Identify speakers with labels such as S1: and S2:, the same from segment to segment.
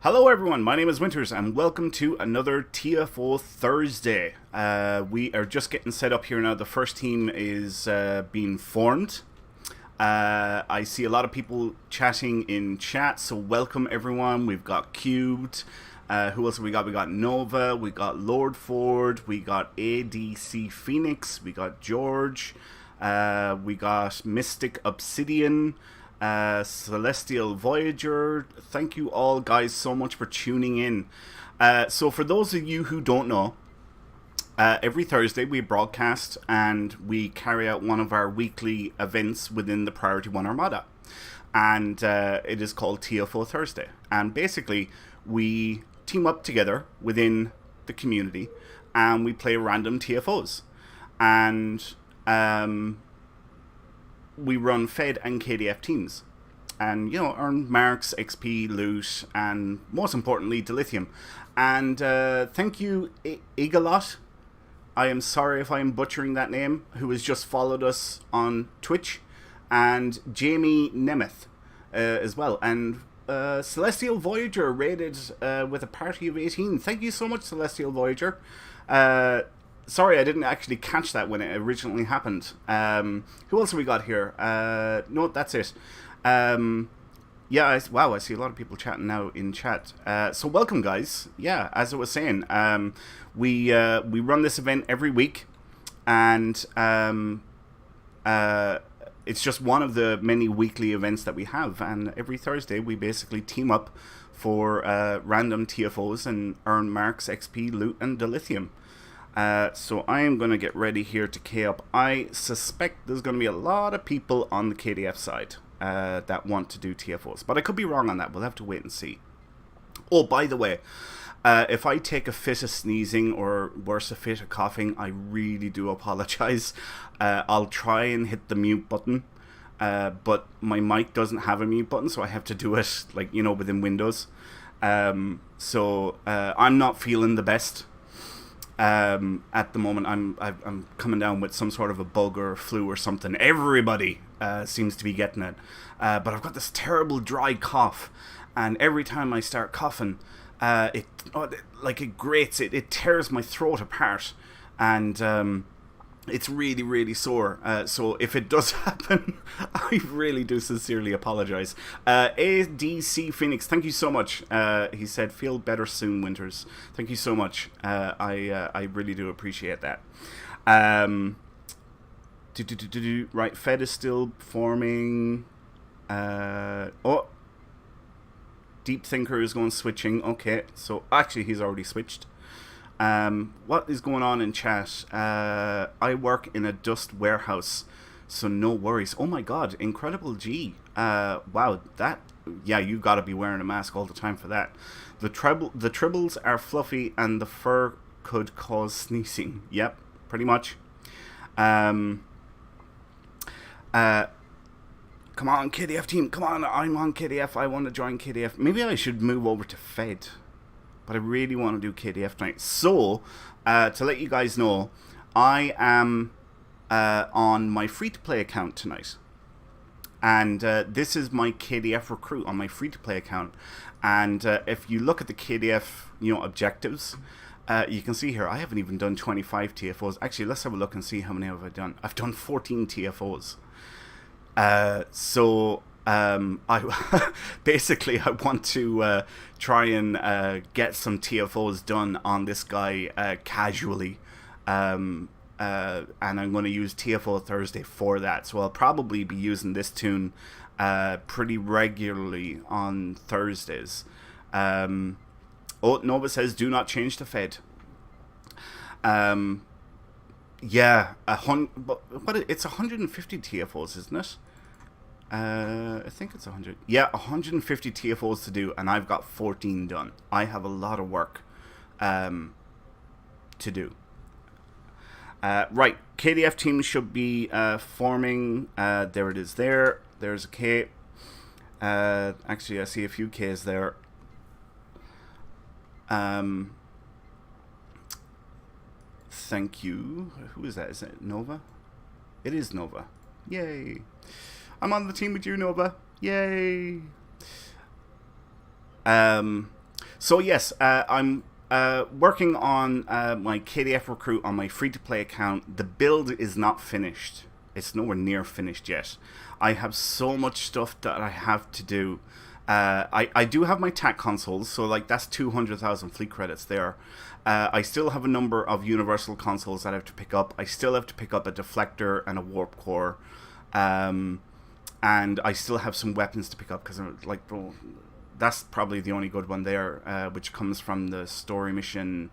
S1: Hello everyone, my name is Winters and welcome to another TFO Thursday. We are just getting set up here now. The first team is being formed. I see a lot of people chatting in chat, so welcome everyone. We've got Cubed. Who else have we got? We got Nova, we got Lord Ford, we got ADC Phoenix, we got George, we got Mystic Obsidian, Celestial Voyager. Thank you all guys so much for tuning in. So for those of you who don't know, every Thursday we broadcast and we carry out one of our weekly events within the Priority One Armada, and it is called TFO Thursday. And basically we team up together within the community and we play random TFOs, and we run FED and KDF teams, and earn marks, XP, loot, and most importantly Dilithium. And thank you Igalot, I am sorry if I am butchering that name, who has just followed us on Twitch, and Jamie Nemeth as well, and Celestial Voyager rated with a party of 18. Thank you so much, Celestial Voyager. Sorry, I didn't actually catch that when it originally happened. Who else have we got here? No, that's it. Yeah, wow, I see a lot of people chatting now in chat. So welcome, guys. Yeah, as I was saying, we run this event every week, and it's just one of the many weekly events that we have. And every Thursday, we basically team up for random TFOs and earn marks, XP, loot, and Dilithium. So I am going to get ready here to K up. I suspect there's going to be a lot of people on the KDF side that want to do TFOs, but I could be wrong on that. We'll have to wait and see. Oh, by the way, if I take a fit of sneezing or worse, a fit of coughing, I really do apologize. I'll try and hit the mute button, but my mic doesn't have a mute button, so I have to do it within Windows. So I'm not feeling the best. At the moment, I'm coming down with some sort of a bug or flu or something. Everybody seems to be getting it, but I've got this terrible dry cough, and every time I start coughing, it grates. It tears my throat apart, and it's really, really sore. So if it does happen, I really do sincerely apologize. ADC Phoenix, thank you so much. He said, feel better soon, Winters. Thank you so much. I really do appreciate that. Right, Fed is still forming. Deep Thinker is going switching. Okay, so actually he's already switched. What is going on in chat? I work in a dust warehouse, so no worries. Oh my god, Incredible G. Wow, yeah, you gotta be wearing a mask all the time for that. The tribbles are fluffy and the fur could cause sneezing. Yep, pretty much. Come on, KDF team, come on, I'm on KDF, I want to join KDF. Maybe I should move over to FED, but I really want to do KDF tonight. So, to let you guys know, I am on my free-to-play account tonight. And this is my KDF recruit on my free-to-play account. And if you look at the KDF objectives, you can see here, I haven't even done 25 TFOs. Actually, let's have a look and see how many have I done. I've done 14 TFOs. So I basically I want to try and get some TFOs done on this guy casually, and I'm going to use TFO Thursday for that. So I'll probably be using this tune pretty regularly on Thursdays. Oh, Nova says do not change to FED. Yeah, it's 150 TFOs, isn't it? I think it's 100. Yeah, 150 TFOs to do, and I've got 14 done. I have a lot of work to do. Right, KDF team should be forming. There it is there. There's a K. Actually, I see a few Ks there. Thank you. Who is that? Is it Nova? It is Nova. Yay. I'm on the team with you, Nova. Yay. So yes, I'm working on my KDF recruit on my free-to-play account. The build is not finished. It's nowhere near finished yet. I have so much stuff that I have to do. I do have my TAC consoles, so like that's 200,000 fleet credits there. I still have a number of universal consoles that I have to pick up. I still have to pick up a deflector and a warp core. And I still have some weapons to pick up because I'm like, bro, that's probably the only good one there, which comes from the story mission.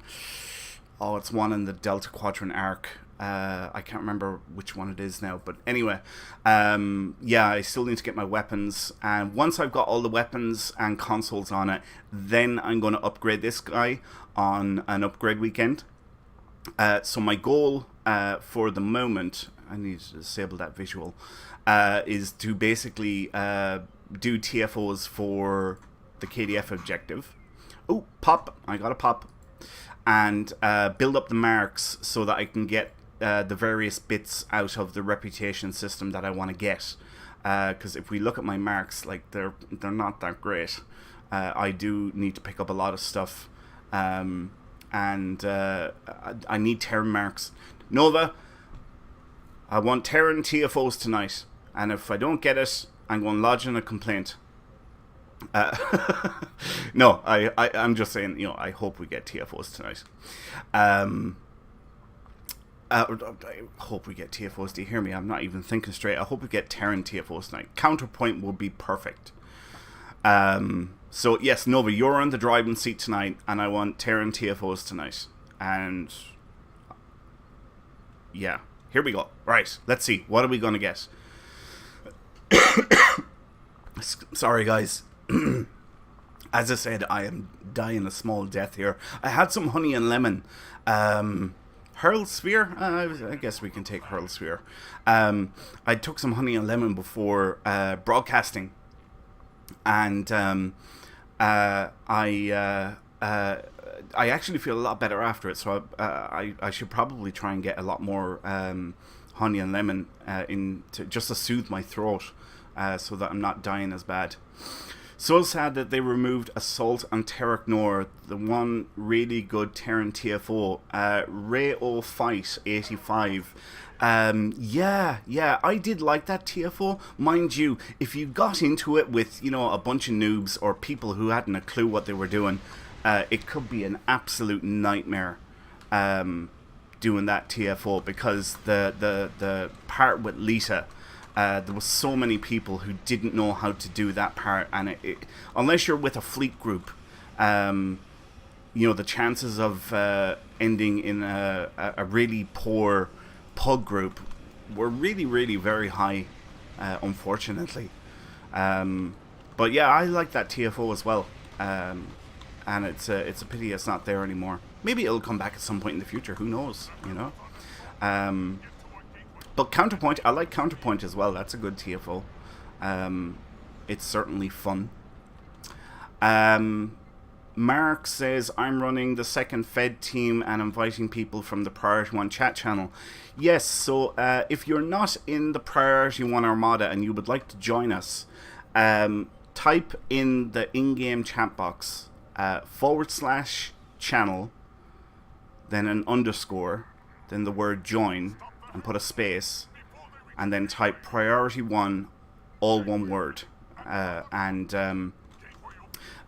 S1: Oh, it's one in the Delta Quadrant arc. I can't remember which one it is now, but anyway, yeah, I still need to get my weapons, and once I've got all the weapons and consoles on it, then I'm going to upgrade this guy on an upgrade weekend. So my goal for the moment, I need to disable that visual, is to basically do TFOs for the KDF objective. Oh, pop, I got a pop. And build up the marks so that I can get the various bits out of the reputation system that I want to get. Because if we look at my marks, like they're not that great. I do need to pick up a lot of stuff. And I need Terran marks. Nova, I want Terran TFOs tonight. And if I don't get it, I'm going to lodge in a complaint. No, I'm just saying, you know, I hope we get TFOs tonight. I hope we get TFOs. Do you hear me? I'm not even thinking straight. I hope we get Terran TFOs tonight. Counterpoint will be perfect. So yes, Nova, you're on the driving seat tonight, and I want Terran TFOs tonight. And yeah, here we go. Right, let's see. What are we gonna get? Sorry, guys. As I said, I am dying a small death here. I had some honey and lemon. Hurl Sphere? I guess we can take Hurl Sphere. I took some honey and lemon before broadcasting. And I actually feel a lot better after it. So I should probably try and get a lot more honey and lemon just to soothe my throat so that I'm not dying as bad. So sad that they removed Assault on Terrak Nor, the one really good Terran TFO. Ray-O Fight 85. Yeah, I did like that TFO. Mind you, if you got into it with, you know, a bunch of noobs or people who hadn't a clue what they were doing, it could be an absolute nightmare doing that TFO, because the part with Lita, there was so many people who didn't know how to do that part, and unless you're with a fleet group, you know, the chances of ending in a really poor pug group were really, really very high, unfortunately. But yeah, I like that TFO as well, and it's a pity it's not there anymore. Maybe it'll come back at some point in the future. Who knows? You know. But Counterpoint, I like Counterpoint as well. That's a good TFO. It's certainly fun. Mark says, I'm running the second Fed team and inviting people from the Priority One chat channel. Yes, so if you're not in the Priority One Armada and you would like to join us, type in the in-game chat box /channel, then an underscore, then the word join, and put a space, and then type Priority One, all one word, and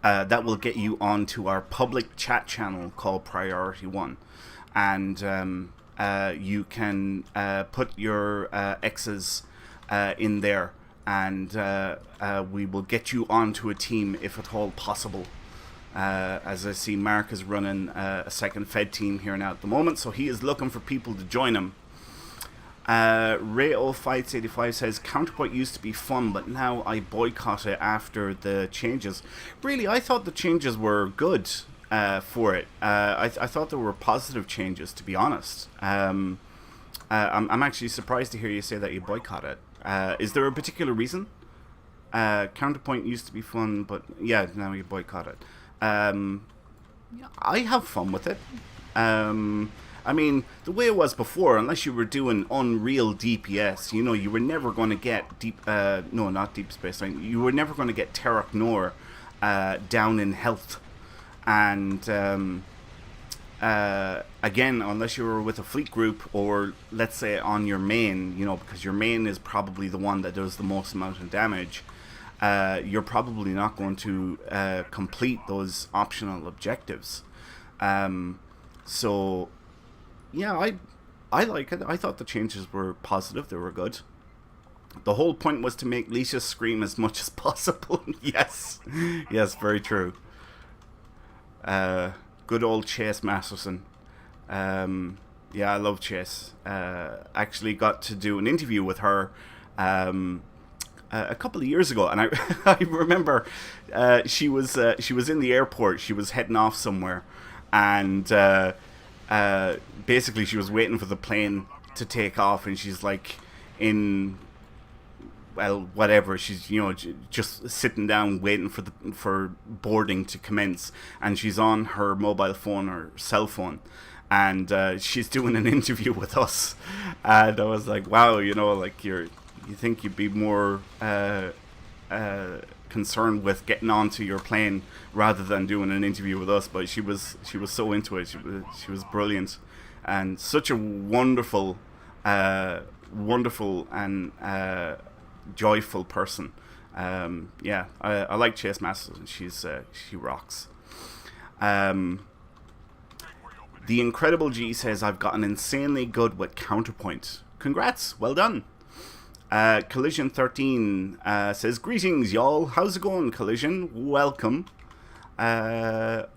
S1: that will get you onto our public chat channel called Priority One, and you can put your X's in there, and we will get you onto a team if at all possible. As I see, Mark is running a second Fed team here now at the moment, so he is looking for people to join him. Ray-O Fights 85 says, Counterpoint used to be fun, but now I boycott it after the changes. Really, I thought the changes were good for it. I thought there were positive changes, to be honest. I'm actually surprised to hear you say that you boycott it. Is there a particular reason? Counterpoint used to be fun, but yeah, now you boycott it. I have fun with it. I mean, the way it was before, unless you were doing unreal DPS, you know, you were never going to get not Deep Space Nine, you were never going to get Terrak Nor down in health. And again, unless you were with a fleet group, or let's say on your main, because your main is probably the one that does the most amount of damage, you're probably not going to complete those optional objectives. So yeah, I like it. I thought the changes were positive. They were good. The whole point was to make Leisha scream as much as possible. Yes, very true. Good old Chase Masterson. Yeah, I love Chase. Actually got to do an interview with her a couple of years ago, and I remember she was in the airport. She was heading off somewhere, and basically she was waiting for the plane to take off, and she's like in, well, whatever, she's just sitting down waiting for boarding to commence, and she's on her mobile phone or cell phone, and she's doing an interview with us, and I was like, wow, like you think you'd be more concerned with getting onto your plane rather than doing an interview with us, but she was so into it. She was brilliant, and such a wonderful and joyful person. Yeah, I like Chase Masters. She rocks. The Incredible G says, I've gotten insanely good with counterpoint. Congrats, well done. Collision 13 says, greetings y'all, how's it going, Collision? Welcome. Did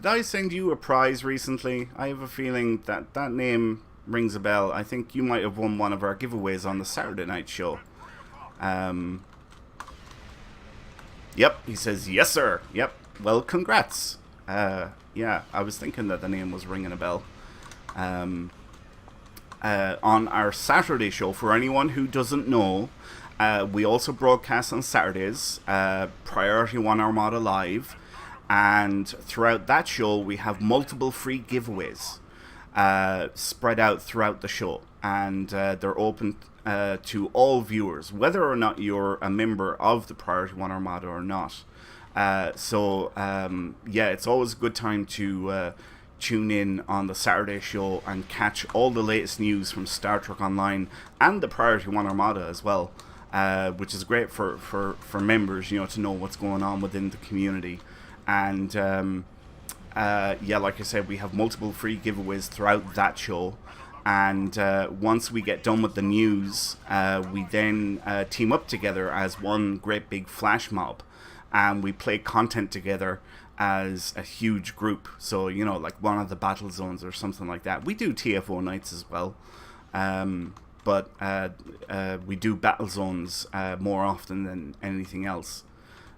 S1: I send you a prize recently? I have a feeling that name rings a bell. I think you might have won one of our giveaways on the Saturday night show. Yep, he says, yes sir. Yep, well, congrats. Yeah, I was thinking that the name was ringing a bell. On our Saturday show, for anyone who doesn't know, we also broadcast on Saturdays, Priority One Armada Live, and throughout that show we have multiple free giveaways spread out throughout the show, and they're open to all viewers, whether or not you're a member of the Priority One Armada or not. So yeah, it's always a good time to tune in on the Saturday show and catch all the latest news from Star Trek Online and the Priority One Armada as well, which is great for members, to know what's going on within the community. And yeah, like I said, we have multiple free giveaways throughout that show, and once we get done with the news, we then team up together as one great big flash mob, and we play content together as a huge group. So, like one of the battle zones or something like that. We do TFO nights as well, but we do battle zones more often than anything else.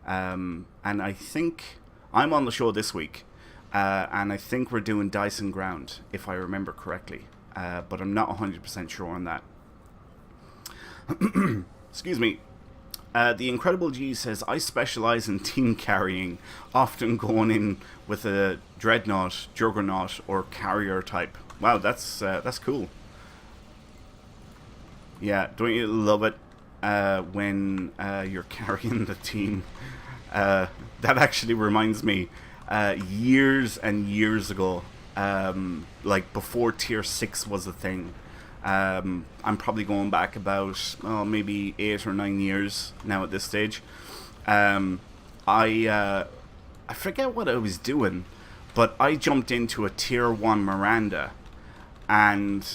S1: And I think I'm on the show this week, and I think we're doing Dyson Ground, if I remember correctly, but I'm not 100% sure on that. Excuse me. The Incredible G says, I specialize in team carrying, often going in with a Dreadnought, Juggernaut, or Carrier type. Wow, that's cool. Yeah, don't you love it when you're carrying the team? That actually reminds me, years and years ago, like before Tier 6 was a thing, I'm probably going back about maybe 8 or 9 years now at this stage. I forget what I was doing, but I jumped into a Tier 1 Miranda, and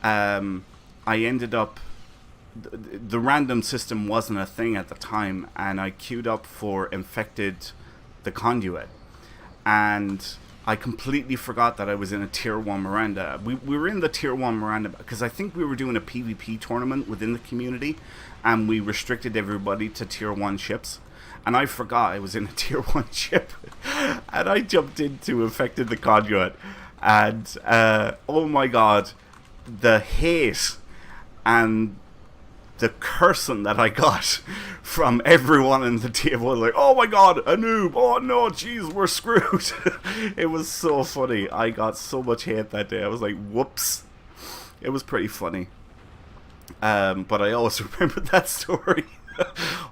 S1: I ended up, the random system wasn't a thing at the time, and I queued up for Infected the Conduit, and I completely forgot that I was in a Tier 1 Miranda. We were in the Tier 1 Miranda because I think we were doing a PvP tournament within the community, and we restricted everybody to Tier 1 ships. And I forgot I was in a Tier 1 ship. And I jumped into Infected the Conduit. And, oh my god, the hate and the cursing that I got from everyone in the table, like, oh my god, a noob, oh no, jeez, we're screwed. It was so funny. I got so much hate that day. I was like, whoops. It was pretty funny. But I always remember that story.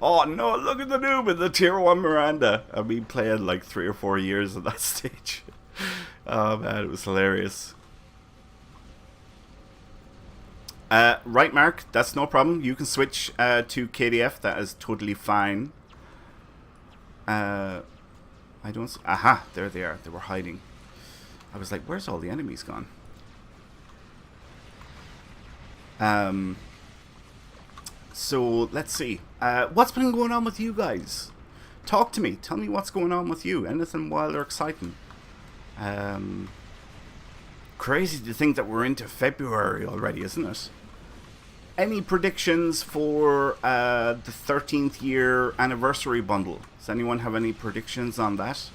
S1: Oh no, look at the noob in the tier 1 Miranda. I've been playing like 3 or 4 years at that stage. Oh man, it was hilarious. Right, Mark, that's no problem. You can switch to KDF. That is totally fine. I don't... Aha, there they are. They were hiding. I was like, where's all the enemies gone? So, let's see. What's been going on with you guys? Talk to me. Tell me what's going on with you. Anything wild or exciting? Crazy to think that we're into February already, isn't it? Any predictions for the 13th year anniversary bundle? Does anyone have any predictions on that?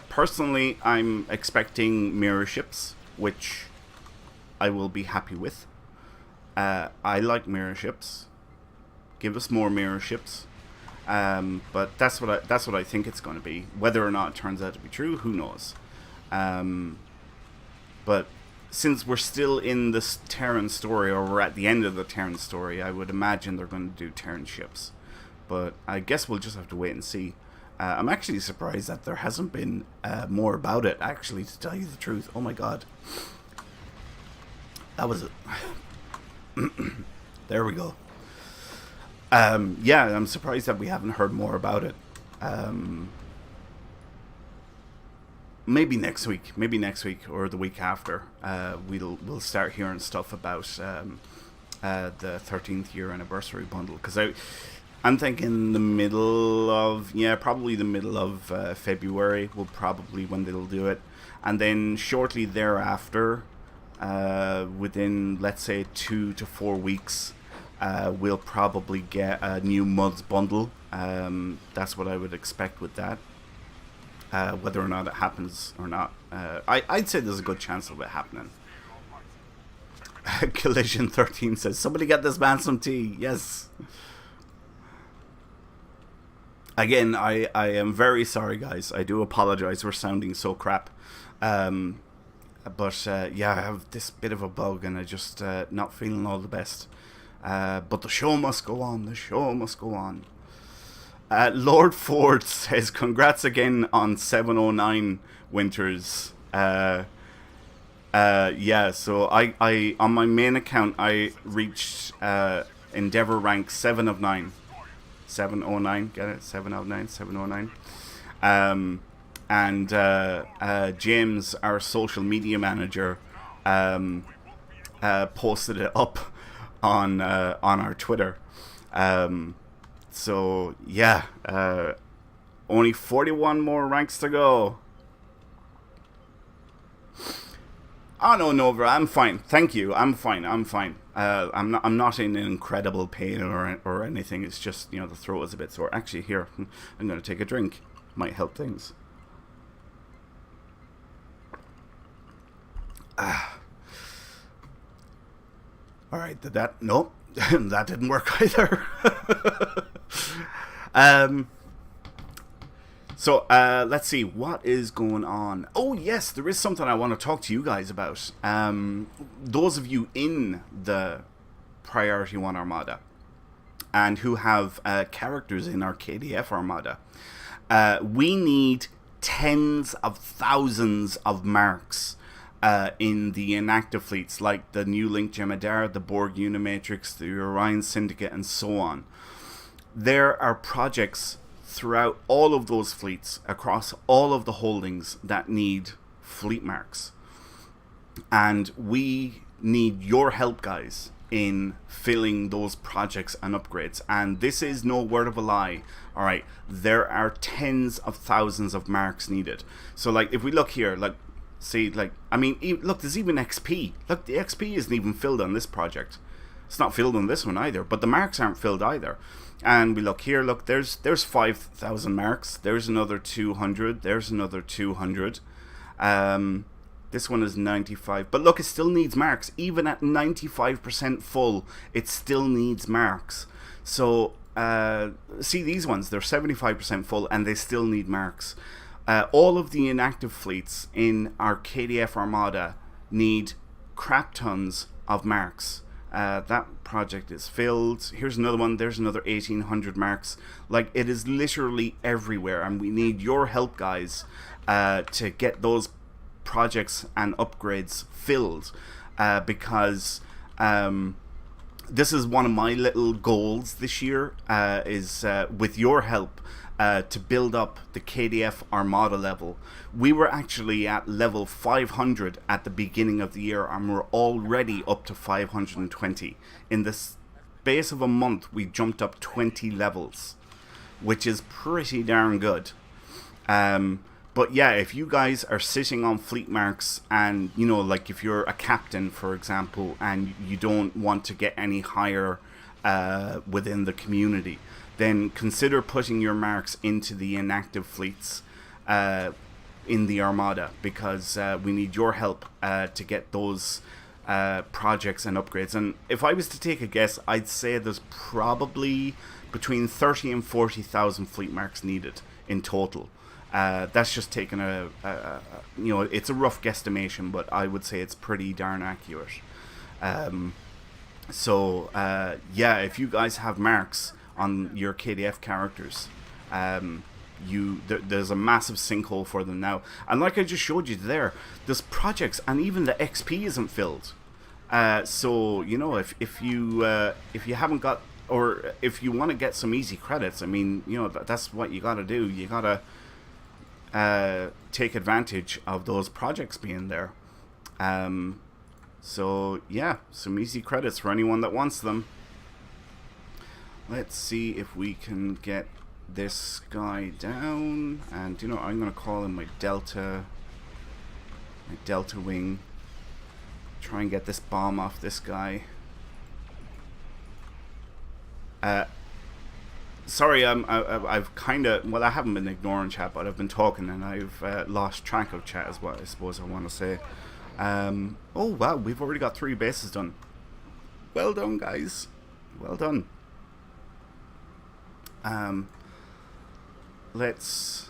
S1: Personally, I'm expecting mirror ships, which I will be happy with. I like mirror ships. Give us more mirror ships. But that's what I think it's going to be. Whether or not it turns out to be true, who knows? But since we're still in this Terran story, or we're at the end of the Terran story, I would imagine they're going to do Terran ships. But I guess we'll just have to wait and see. I'm actually surprised that there hasn't been more about it, actually, to tell you the truth. Oh my god. That was it. There we go. Yeah, I'm surprised that we haven't heard more about it. Maybe next week or the week after, we'll start hearing stuff about the 13th year anniversary bundle, because I'm thinking probably the middle of February will probably when they'll do it, and then shortly thereafter, within let's say 2 to 4 weeks, we'll probably get a new mods bundle. That's what I would expect with that. Whether or not it happens or not, I'd say there's a good chance of it happening. Collision 13 says, somebody get this man some tea. Yes. Again, I am very sorry, guys. I do apologize for sounding so crap. But yeah, I have this bit of a bug and I just not feeling all the best. But the show must go on. The show must go on. Lord Ford says, congrats again on 709 Winters. Yeah, so I on my main account, I reached Endeavor rank 7 of 9. 709, get it? 7 of 9, 709. And James, our social media manager, posted it up on our Twitter. So yeah, only 41 more ranks to go. Oh no, Nova, I'm fine. Thank you. I'm fine. I'm not in incredible pain or anything. It's just, the throat is a bit sore. Actually, here, I'm gonna take a drink. Might help things. All right, did that? Nope, that didn't work either. So let's see what is going on. Oh yes, there is something I want to talk to you guys about. Those of you in the Priority One Armada and who have characters in our KDF Armada, we need tens of thousands of marks in the inactive fleets, like the New Link Jemadar, the Borg Unimatrix, the Orion Syndicate, and so on. There are projects throughout all of those fleets, across all of the holdings, that need fleet marks. And we need your help, guys, in filling those projects and upgrades. And this is no word of a lie. All right, there are tens of thousands of marks needed. So, like, if we look here, like, see, like, I mean, look, there's even XP. Look, the XP isn't even filled on this project. It's not filled on this one either, but the marks aren't filled either. And we look here, look, there's 5,000 marks. There's another 200. There's another 200. This one is 95. But look, it still needs marks. Even at 95% full, it still needs marks. So, see these ones, they're 75% full and they still need marks. All of the inactive fleets in our KDF Armada need crap tons of marks. That project is filled. Here's another one. There's another 1800 marks. Like, it is literally everywhere, and we need your help, guys, to get those projects and upgrades filled, because this is one of my little goals this year, is with your help, to build up the KDF Armada level. We were actually at level 500 at the beginning of the year, and we're already up to 520. In the space of a month, we jumped up 20 levels, which is pretty darn good. But yeah, if you guys are sitting on fleet marks, and you know, like if you're a captain, for example, and you don't want to get any higher within the community, then consider putting your marks into the inactive fleets in the Armada, because we need your help to get those projects and upgrades. And if I was to take a guess, I'd say there's probably between 30 and 40,000 fleet marks needed in total. That's just taking you know, it's a rough guesstimation, but I would say it's pretty darn accurate. So yeah, if you guys have marks on your KDF characters, there's a massive sinkhole for them now. And like I just showed you there, there's projects, and even the XP isn't filled. So you know, if you haven't got, or if you want to get some easy credits, I mean, you know, that's what you gotta do. You gotta take advantage of those projects being there. So yeah, some easy credits for anyone that wants them. Let's see if we can get this guy down, and you know, I'm gonna call him my Delta wing. Try and get this bomb off this guy. Sorry, I've kind of, well, I haven't been ignoring chat, but I've been talking, and I've lost track of chat, is what I suppose I want to say. Oh wow, we've already got 3 bases done. Well done, guys. Well done. Let's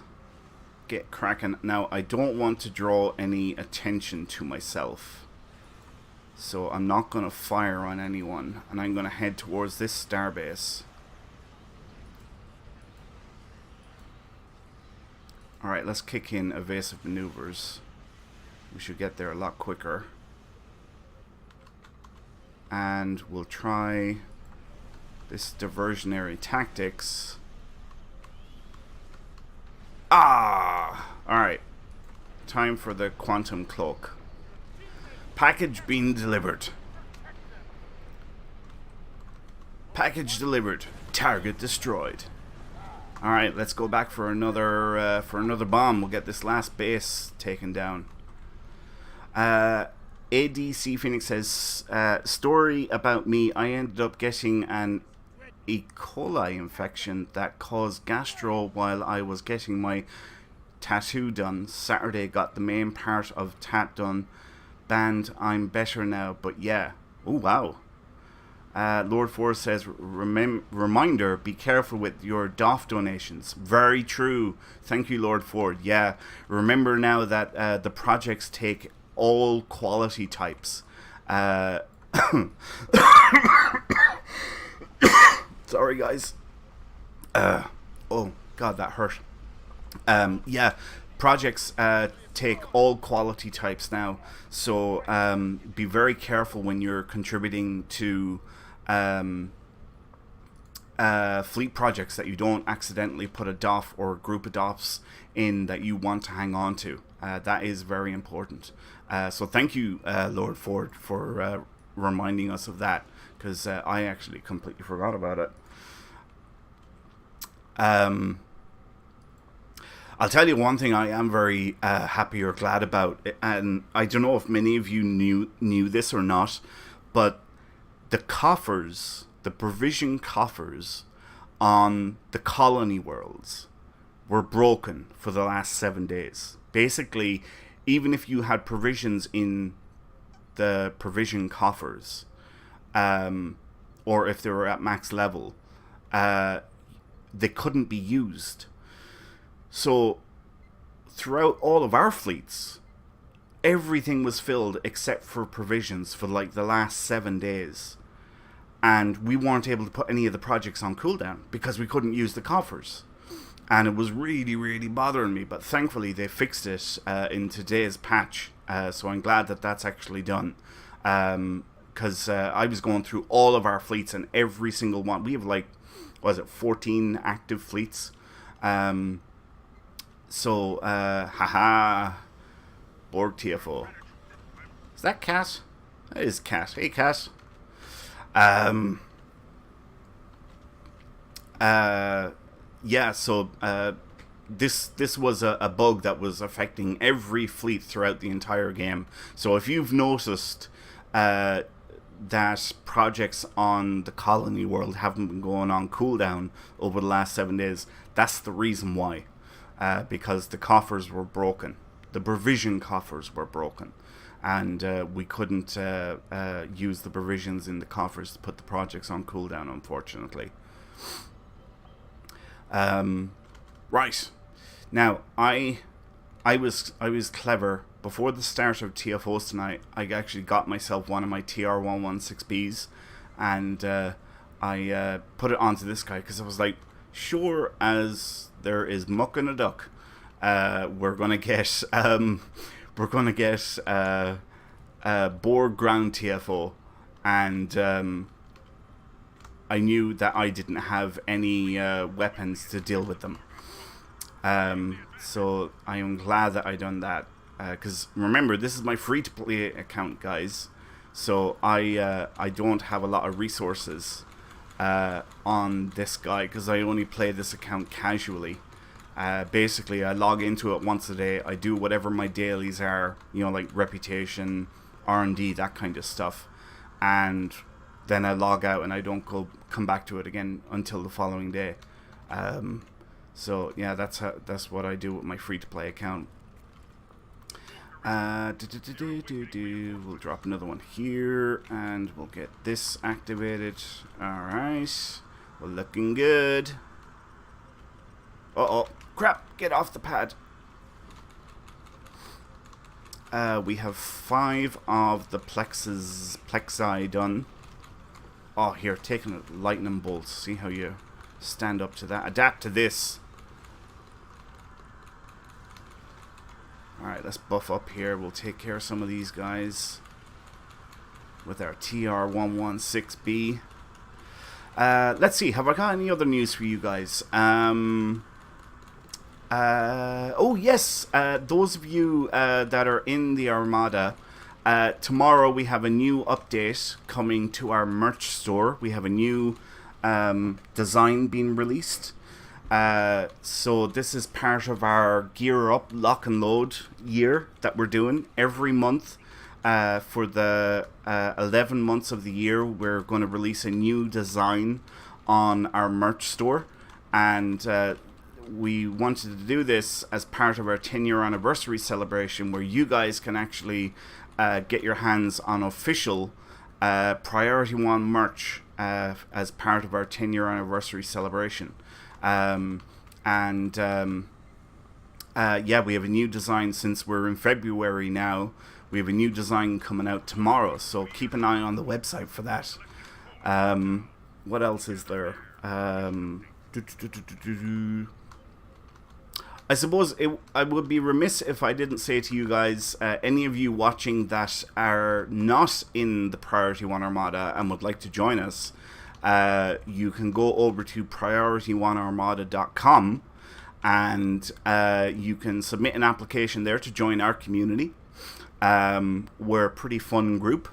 S1: get cracking. Now, I don't want to draw any attention to myself, so I'm not going to fire on anyone, and I'm going to head towards this starbase. Alright, let's kick in evasive maneuvers. We should get there a lot quicker. And we'll try this diversionary tactics. Alright. Time for the quantum cloak. Package being delivered. Package delivered. Target destroyed. Alright, let's go back for another bomb. We'll get this last base taken down. ADC Phoenix says, story about me. I ended up getting an E. coli infection that caused gastro while I was getting my tattoo done. Saturday got the main part of tat done. Banned. I'm better now, but yeah. Oh wow. Lord Ford says, reminder, be careful with your DOF donations. Very true. Thank you, Lord Ford. Yeah, remember now that the projects take all quality types. Sorry, guys. Oh, God, that hurt. Yeah, projects take all quality types now. So be very careful when you're contributing to fleet projects, that you don't accidentally put a DOF or a group of DOFs in that you want to hang on to. That is very important. So thank you, Lord Ford, for reminding us of that, because I actually completely forgot about it. I'll tell you one thing I am very happy or glad about, and I don't know if many of you knew this or not, but the coffers, the provision coffers on the colony worlds were broken for the last 7 days. Basically, even if you had provisions in the provision coffers, or if they were at max level, they couldn't be used. So throughout all of our fleets, everything was filled except for provisions for like the last 7 days. and we weren't able to put any of the projects on cooldown because we couldn't use the coffers. And it was really, really bothering me. But thankfully, they fixed it in today's patch. So I'm glad that that's actually done. Because I was going through all of our fleets, and every single one. We have 14 active fleets. Haha. Borg TFO. Is that Cat? That is Cat. Hey, Cat. Yeah, so this was a bug that was affecting every fleet throughout the entire game. So if you've noticed that projects on the colony world haven't been going on cooldown over the last 7 days, that's the reason why. Because the coffers were broken. The provision coffers were broken. And we couldn't use the provisions in the coffers to put the projects on cooldown, unfortunately. Right. Now, I was clever. Before the start of TFOs tonight, I actually got myself one of my TR116Bs, and I put it onto this guy because I was like, sure as there is muck in a duck, we're gonna get Borg ground TFO, and I knew that I didn't have any weapons to deal with them. So I am glad that I done that. Because remember, this is my free-to-play account, guys. So I don't have a lot of resources on this guy because I only play this account casually. Basically, I log into it once a day. I do whatever my dailies are, like reputation, R&D, that kind of stuff. And then I log out and I don't come back to it again until the following day. So yeah, that's what I do with my free-to-play account. We'll drop another one here, and we'll get this activated. Alright, we're looking good. Uh-oh, crap, get off the pad. We have 5 of the plexi done. Oh, here, taking a lightning bolt. See how you stand up to that. Adapt to this. Alright, let's buff up here. We'll take care of some of these guys with our TR116B. Let's see, have I got any other news for you guys? Oh yes, those of you that are in the Armada, tomorrow we have a new update coming to our merch store. We have a new design being released. So this is part of our Gear Up Lock and Load year that we're doing every month. For the 11 months of the year, we're going to release a new design on our merch store, and we wanted to do this as part of our 10-year anniversary celebration, where you guys can actually get your hands on official Priority One merch as part of our 10-year anniversary celebration. Yeah, we have a new design. Since we're in February now, we have a new design coming out tomorrow, so keep an eye on the website for that. What else is there? I suppose I would be remiss if I didn't say to you guys, any of you watching that are not in the Priority One Armada and would like to join us, you can go over to PriorityOneArmada.com, and you can submit an application there to join our community. We're a pretty fun group.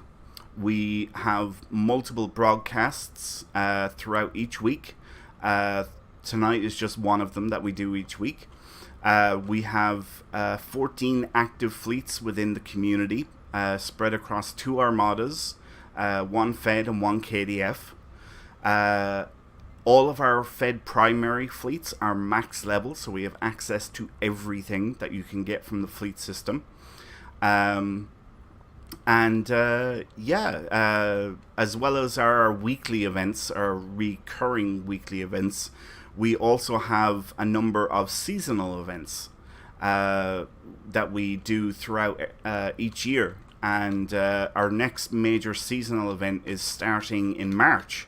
S1: We have multiple broadcasts throughout each week. Tonight is just one of them that we do each week. We have 14 active fleets within the community, spread across 2 armadas, 1 Fed and 1 KDF. All of our Fed primary fleets are max level, so we have access to everything that you can get from the fleet system. Yeah, as well as our weekly events, our recurring weekly events, we also have a number of seasonal events that we do throughout each year. and our next major seasonal event is starting in March,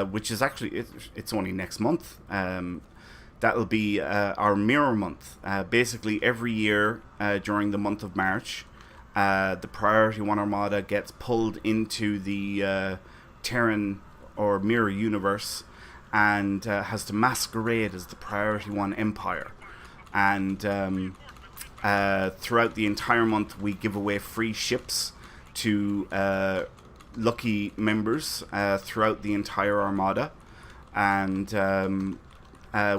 S1: which is actually it's only next month. That'll be our mirror month. Basically, every year during the month of March, the Priority One Armada gets pulled into the Terran or Mirror universe and has to masquerade as the Priority One Empire. And throughout the entire month, we give away free ships to lucky members throughout the entire Armada. And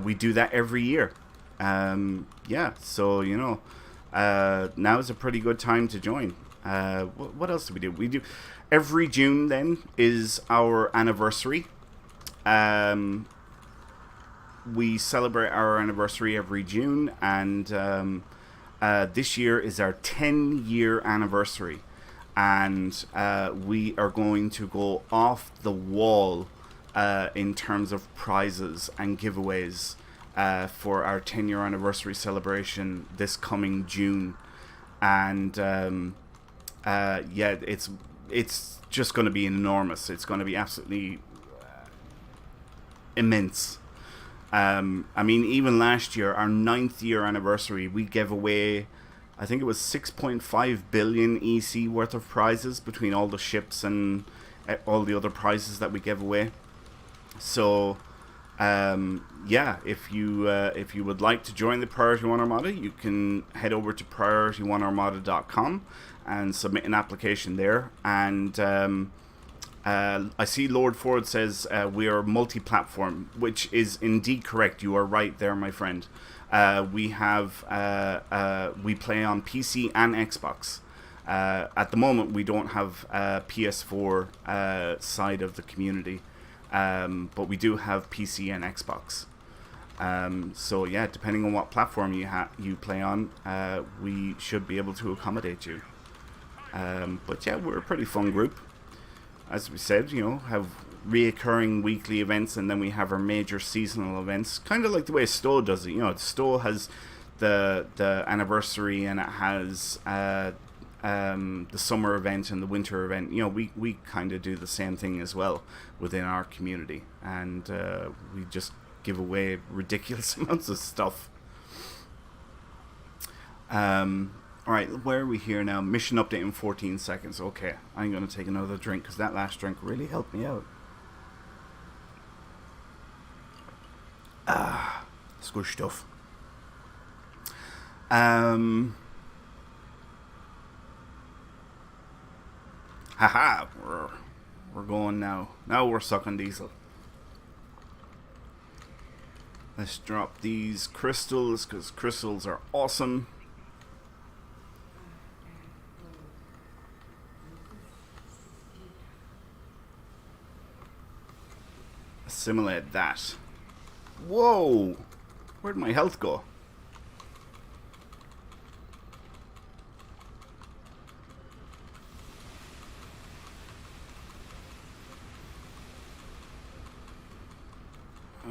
S1: we do that every year. So, you know, now is a pretty good time to join. What else do? We do every June then is our anniversary. We celebrate our anniversary every June, and this year is our 10-year anniversary, and we are going to go off the wall in terms of prizes and giveaways for our 10-year anniversary celebration this coming June. And it's just going to be enormous. It's going to be absolutely immense. I mean, even last year, our 9th year anniversary, we gave away, I think it was 6.5 billion EC worth of prizes between all the ships and all the other prizes that we gave away. So, if you would like to join the Priority One Armada, you can head over to PriorityOneArmada.com and submit an application there. And I see Lord Ford says we are multi-platform, which is indeed correct. You are right there, my friend. We play on PC and Xbox. At the moment, we don't have PS4 side of the community. But we do have PC and Xbox. So yeah, depending on what platform you play on, we should be able to accommodate you. But yeah, we're a pretty fun group. As we said, you know, have reoccurring weekly events, and then we have our major seasonal events, kind of like the way Stowe does it. You know, Stowe has the anniversary, and it has the summer event and the winter event. You know, we kind of do the same thing as well within our community, and we just give away ridiculous amounts of stuff. Alright, where are we here now? Mission update in 14 seconds. Okay, I'm going to take another drink because that last drink really helped me out. It's good stuff. Haha, we're going now. Now we're sucking diesel. Let's drop these crystals because crystals are awesome. Assimilate that. Whoa! Where'd my health go?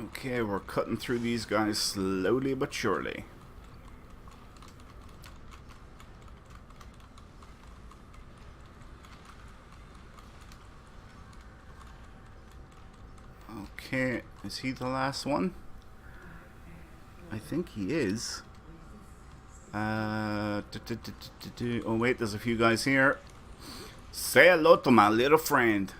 S1: Okay, we're cutting through these guys slowly but surely. Okay, is he the last one? I think he is. Oh wait, there's a few guys here. Say hello to my little friend.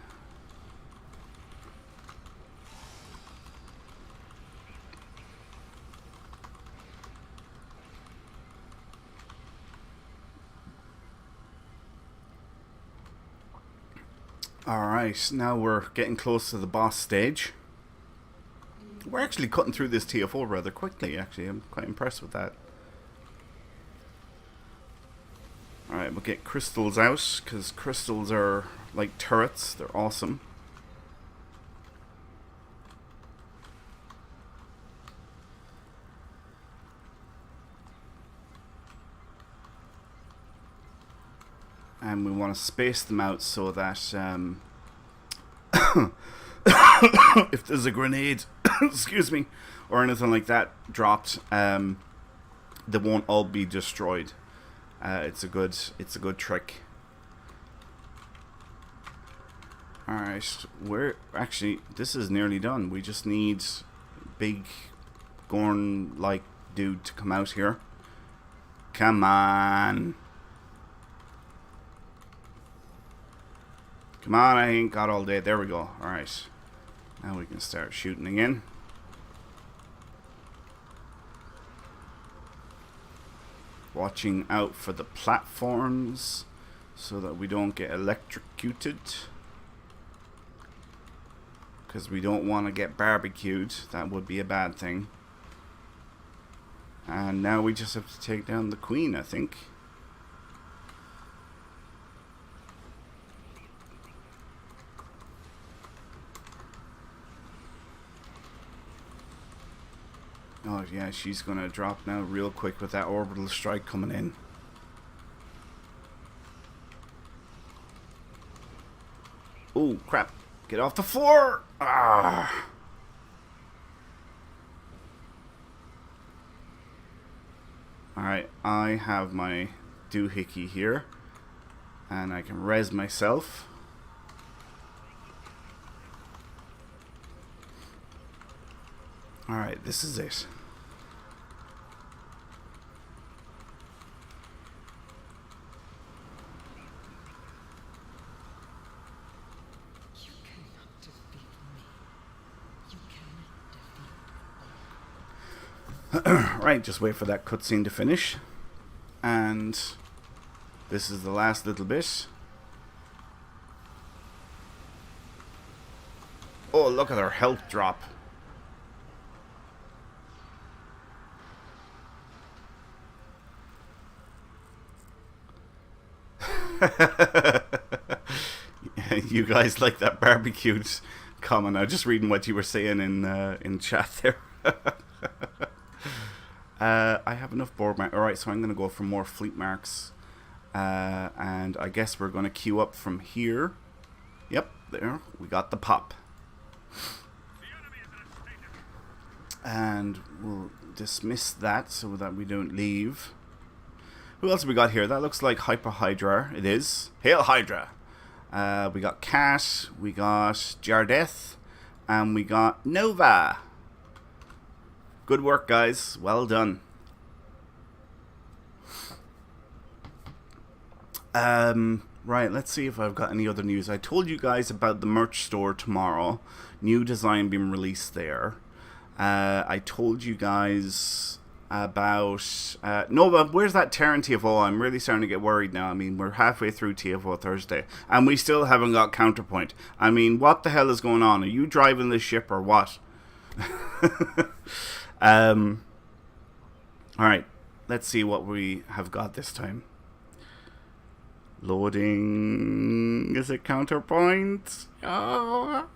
S1: Alright, now we're getting close to the boss stage. We're actually cutting through this TFO rather quickly, actually. I'm quite impressed with that. Alright, we'll get crystals out, because crystals are like turrets. They're awesome. And we want to space them out so that if there's a grenade, excuse me, or anything like that dropped, they won't all be destroyed. It's a good trick. Alright, we're actually, this is nearly done. We just need big Gorn-like dude to come out here. Come on. Come on, I ain't got all day. There we go. Alright. Now we can start shooting again. Watching out for the platforms so that we don't get electrocuted. Because we don't want to get barbecued. That would be a bad thing. And now we just have to take down the queen, I think. Oh yeah, she's gonna drop now real quick with that orbital strike coming in. Oh crap, get off the floor! Ah. Alright, I have my doohickey here, and I can res myself. Alright, this is it.
S2: You cannot defeat me. You cannot defeat all.
S1: Right, just wait for that cutscene to finish. And this is the last little bit. Oh, look at her health drop. You guys like that barbecued comment? I'm just reading what you were saying in chat there. I have enough board marks. Alright, so I'm going to go for more fleet marks. And I guess we're going to queue up from here. Yep, there. We got the pop. And we'll dismiss that so that we don't leave. Who else have we got here? That looks like Hyper Hydra. It is. Hail Hydra! We got Cat, we got Jardeth, and we got Nova. Good work, guys. Well done. Right, let's see if I've got any other news. I told you guys about the merch store tomorrow. New design being released there. I told you guys about Nova. Where's that Terran TFO? I'm really starting to get worried now. I mean, we're halfway through TFO Thursday and we still haven't got counterpoint. I mean, what the hell is going on? Are you driving this ship or what? Alright, let's see what we have got this time. Loading. Is it counterpoint? Oh,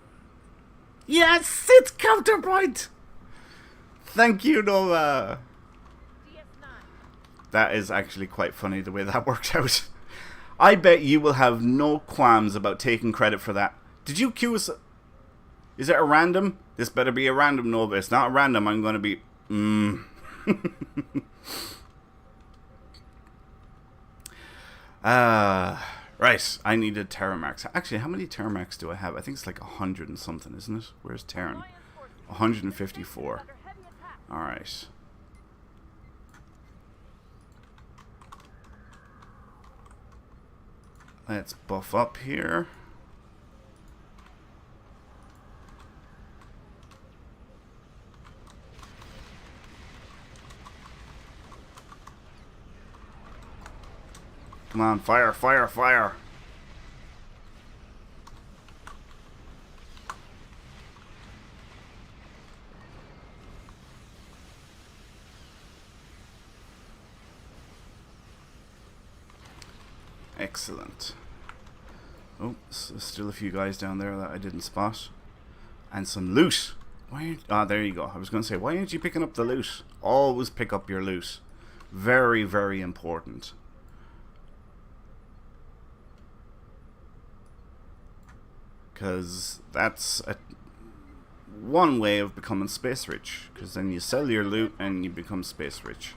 S1: yes, it's counterpoint. Thank you, Nova. That is actually quite funny the way that worked out. I bet you will have no qualms about taking credit for that. Did you queue us? Is it a random? This better be a random, Nova. It's not a random. I'm going to be... Right. I needed Terramax. Actually, how many Terramax do I have? I think it's like 100 and something, isn't it? Where's Terran? 154. Alright. Let's buff up here. Come on, fire, fire, fire. Excellent. Oh, still a few guys down there that I didn't spot. And some loot. Why? Ah, there you go. I was going to say, why aren't you picking up the loot? Always pick up your loot. Very, very important. Because that's one way of becoming space rich. Because then you sell your loot and you become space rich.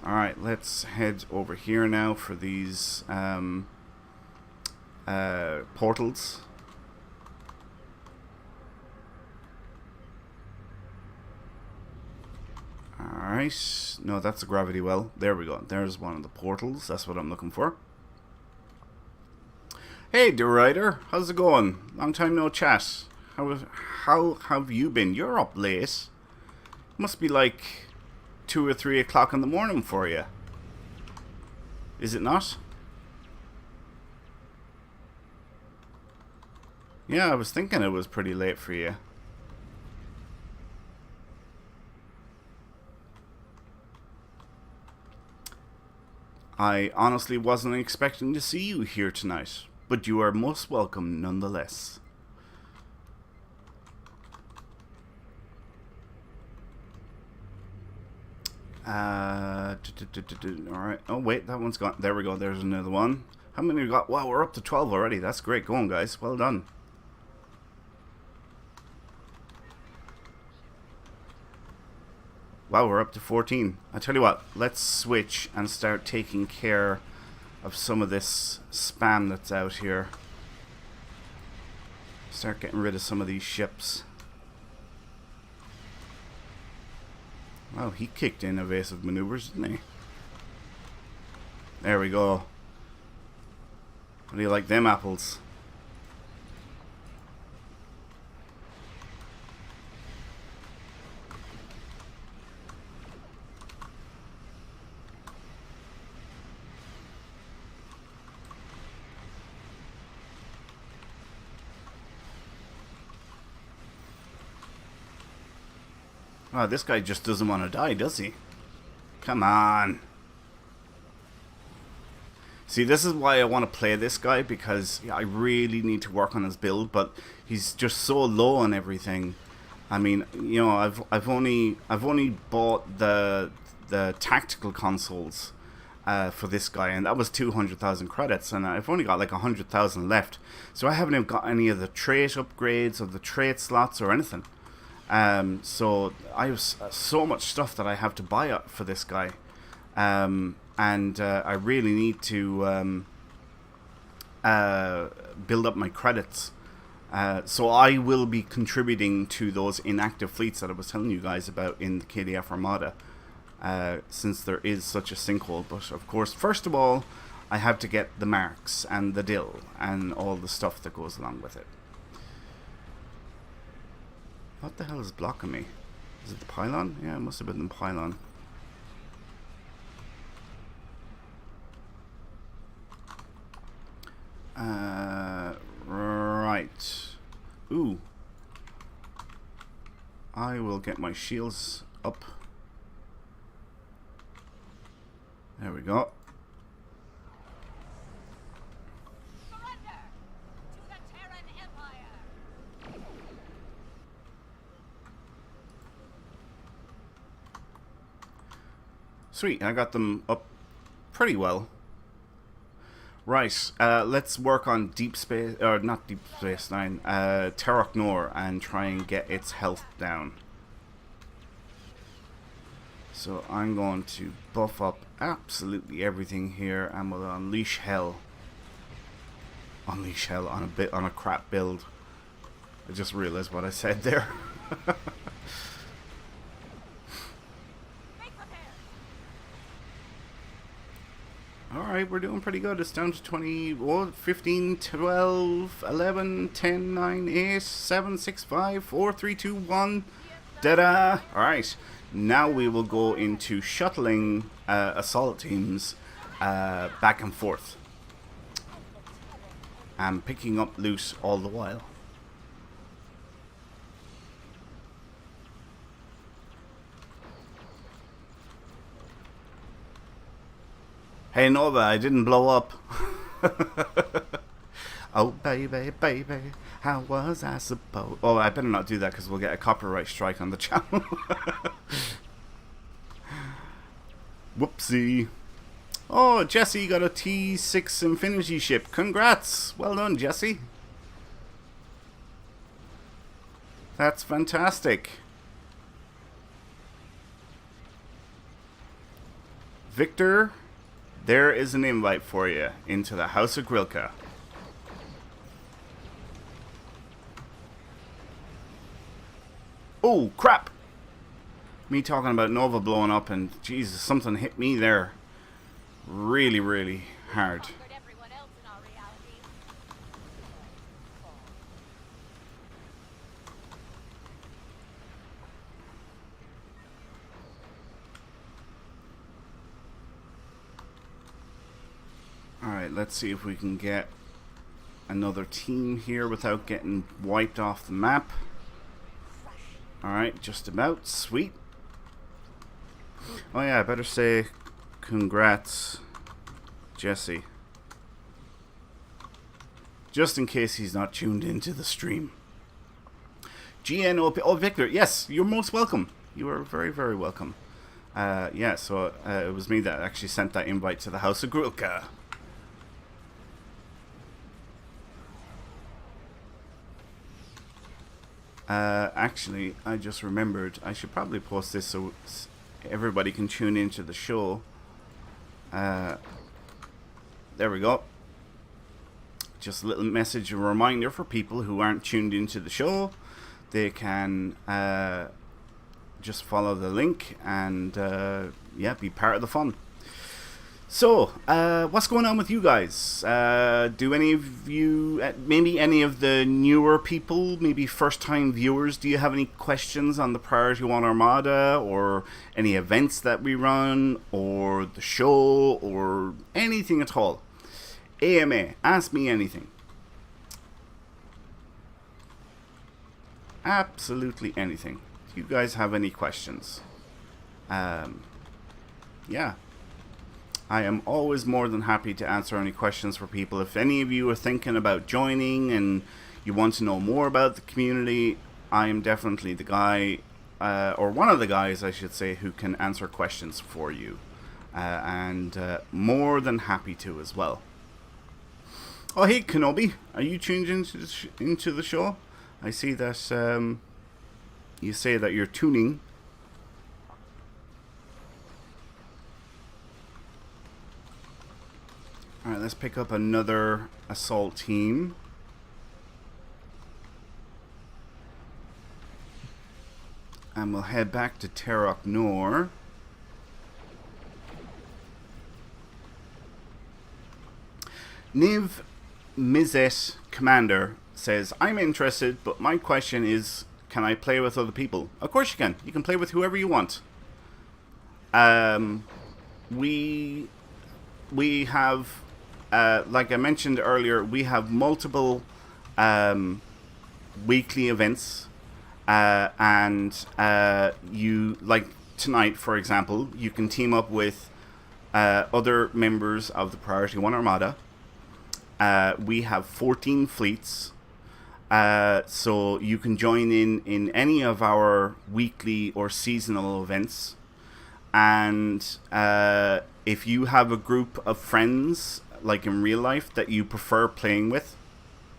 S1: Alright, let's head over here now for these portals. Alright. No, that's a gravity well. There we go. There's one of the portals. That's what I'm looking for. Hey, dear writer. How's it going? Long time no chat. How have you been? You're up late. Must be like 2 or 3 o'clock in the morning for you. Is it not? Yeah, I was thinking it was pretty late for you. I honestly wasn't expecting to see you here tonight, but you are most welcome nonetheless. Alright. Oh, wait, that one's gone. There we go. There's another one. How many we got? Wow, we're up to 12 already. That's great going, guys. Well done. Wow, we're up to 14. I tell you what, let's switch and start taking care of some of this spam that's out here. Start getting rid of some of these ships. Wow, he kicked in evasive maneuvers, didn't he? There we go. How do you like them apples? Oh, this guy just doesn't want to die, does he? Come on. See, this is why I want to play this guy, because I really need to work on his build, but he's just so low on everything. I mean, you know, I've only bought the tactical consoles for this guy, and that was 200,000 credits, and I've only got like 100,000 left. So I haven't even got any of the trait upgrades or the trait slots or anything. So I have so much stuff that I have to buy up for this guy, and I really need to build up my credits. So I will be contributing to those inactive fleets that I was telling you guys about in the KDF Armada, since there is such a sinkhole. But of course, first of all, I have to get the marks and the dill and all the stuff that goes along with it. What the hell is blocking me? Is it the pylon? Yeah, it must have been the pylon. Right. Ooh. I will get my shields up. There we go. Sweet, I got them up pretty well. Right, let's work on Deep Space, or not Deep Space Nine, Terok Nor, and try and get its health down. So I'm going to buff up absolutely everything here, and we'll unleash hell. Unleash hell on a crap build. I just realized what I said there. Alright, we're doing pretty good. It's down to 20, 15, 12, 11, 10, 9, 8, 7, 6, 5, 4, 3, 2, 1. Da-da! Alright, now we will go into shuttling assault teams back and forth. And picking up loot all the while. Hey Nova, I didn't blow up. Oh baby, baby, how was I supposed... Oh, I better not do that because we'll get a copyright strike on the channel. Whoopsie. Oh, Jesse got a T6 Infinity ship. Congrats. Well done, Jesse. That's fantastic. Victor... There is an invite for you into the House of Grilka. Oh, crap! Me talking about Nova blowing up, and Jesus, something hit me there really, really hard.
S3: Conquered everyone else in our reality.
S1: Alright, let's see if we can get another team here without getting wiped off the map. Alright, just about. Sweet. Oh yeah, I better say congrats, Jesse. Just in case he's not tuned into the stream. GNOP. Oh, Victor, yes, you're most welcome. You are very, very welcome. Yeah, so it was me that actually sent that invite to the House of Grulka. Actually, I just remembered I should probably post this so everybody can tune into the show. There we go. Just a little message, a reminder for people who aren't tuned into the show. They can just follow the link and yeah, be part of the fun. So, what's going on with you guys? Do any of you, maybe any of the newer people, maybe first-time viewers, do you have any questions on the Priority One Armada, or any events that we run, or the show, or anything at all? AMA, ask me anything. Absolutely anything. Do you guys have any questions? Yeah. I am always more than happy to answer any questions for people. If any of you are thinking about joining and you want to know more about the community, I am definitely the guy, or one of the guys, I should say, who can answer questions for you. And more than happy to as well. Oh, hey, Kenobi. Are you tuned into the show? I see that you say that you're tuning. Alright, let's pick up another assault team. And we'll head back to Terok Nor. Niv Mizet Commander says, I'm interested, but my question is, can I play with other people? Of course you can. You can play with whoever you want. We have... like I mentioned earlier, we have multiple weekly events, and you, like tonight, for example, you can team up with other members of the Priority One Armada. We have 14 fleets, so you can join in any of our weekly or seasonal events, and if you have a group of friends, like in real life, that you prefer playing with,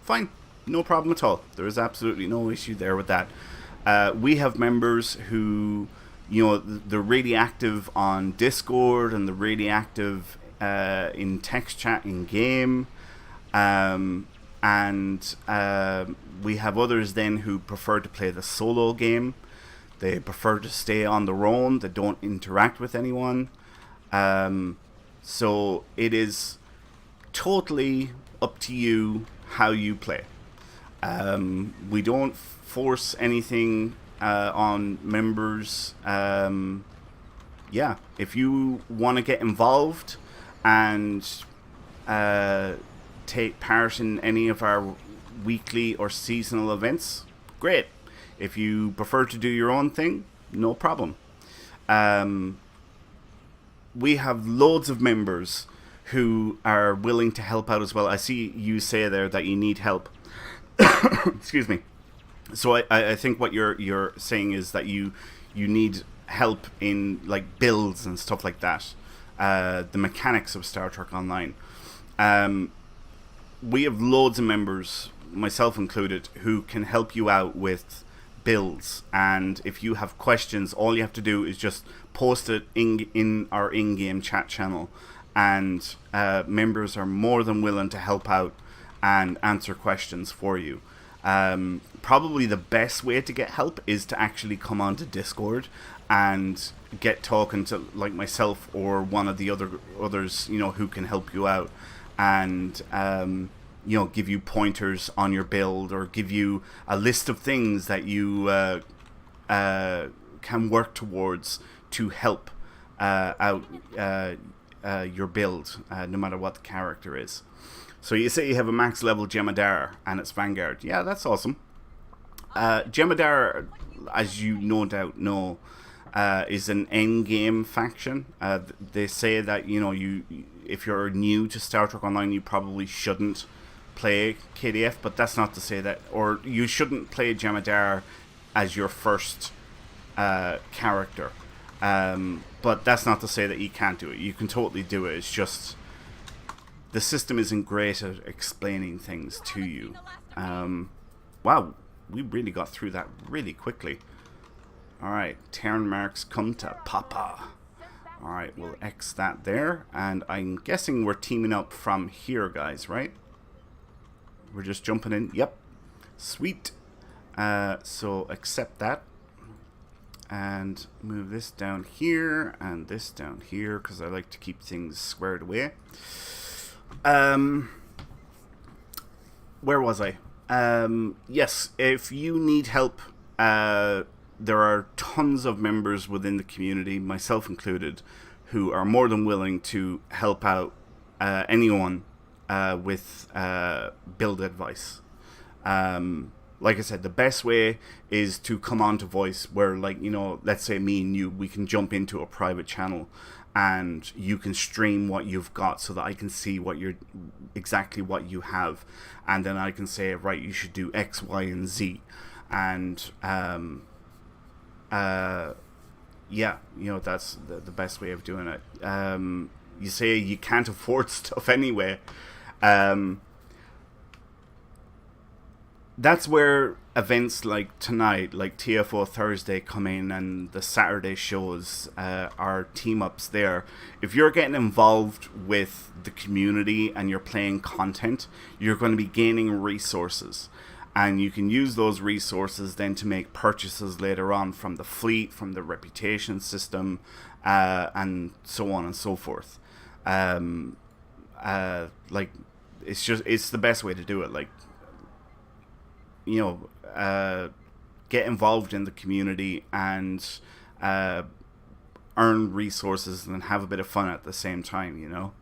S1: fine, no problem at all. There is absolutely no issue there with that. We have members who, you know, they're really active on Discord, and they're really active in text chat in game, and we have others then who prefer to play the solo game. They prefer to stay on their own. They don't interact with anyone. So it is totally up to you how you play. We don't force anything on members. Yeah, if you want to get involved and take part in any of our weekly or seasonal events, great. If you prefer to do your own thing, no problem. We have loads of members who are willing to help out as well. I see you say there that you need help. Excuse me. So I think what you're saying is that you need help in like builds and stuff like that. The mechanics of Star Trek Online. We have loads of members, myself included, who can help you out with builds, and if you have questions, all you have to do is just post it in our in-game chat channel, and members are more than willing to help out and answer questions for you. Probably the best way to get help is to actually come onto Discord and get talking to like myself or one of the others, you know, who can help you out and you know, give you pointers on your build or give you a list of things that you can work towards to help out your build, no matter what the character is. So you say you have a max level Jemadar and it's Vanguard. Yeah, that's awesome. Jemadar, as you no doubt know, is an endgame faction. They say that, you know, if you're new to Star Trek Online, you probably shouldn't play KDF, but that's not to say that, or you shouldn't play Jemadar as your first character. But that's not to say that you can't do it. You can totally do it. It's just the system isn't great at explaining things to you. Wow, we really got through that really quickly. Alright, turn marks come to Papa. Alright, we'll X that there. And I'm guessing we're teaming up from here, guys, right? We're just jumping in. Yep. Sweet. So accept that. And move this down here and this down here because I like to keep things squared away. Where was I? Yes, if you need help, there are tons of members within the community, myself included, who are more than willing to help out anyone with build advice. Like I said, the best way is to come on to voice where, like, you know, let's say me and you, we can jump into a private channel and you can stream what you've got so that I can see exactly what you have. And then I can say, right, you should do X, Y, and Z. And, yeah, you know, that's the best way of doing it. You say you can't afford stuff anyway. That's where events like tonight, like TFO Thursday, come in, and the Saturday shows are team-ups there. If you're getting involved with the community and you're playing content, you're going to be gaining resources. And you can use those resources then to make purchases later on from the fleet, from the reputation system, and so on and so forth. Like, it's the best way to do it. Like, you know, get involved in the community and earn resources and have a bit of fun at the same time, you know.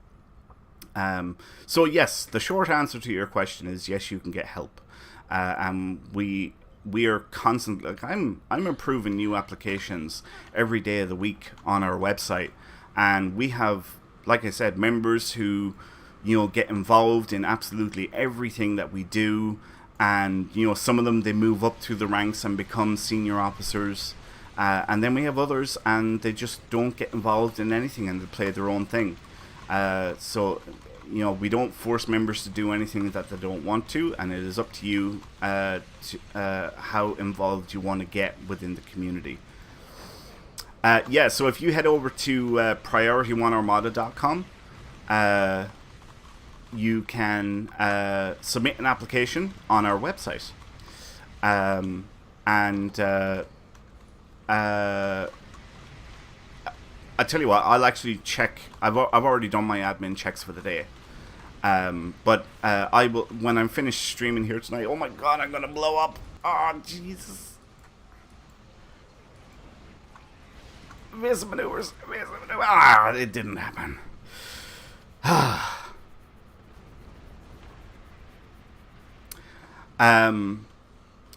S1: So yes, the short answer to your question is yes, you can get help. And we are constantly, like, I'm improving new applications every day of the week on our website, and we have, like I said, members who, you know, get involved in absolutely everything that we do. And, you know, some of them, they move up through the ranks and become senior officers. And then we have others, and they just don't get involved in anything, and they play their own thing. So, you know, we don't force members to do anything that they don't want to, and it is up to you how involved you want to get within the community. Yeah, so if you head over to PriorityOneArmada.com, you can submit an application on our website. And I tell you what, I'll actually check. I've already done my admin checks for the day. But I will, when I'm finished streaming here tonight. Oh my god, I'm gonna blow up! Oh Jesus! Evasive maneuvers. Ah, it didn't happen.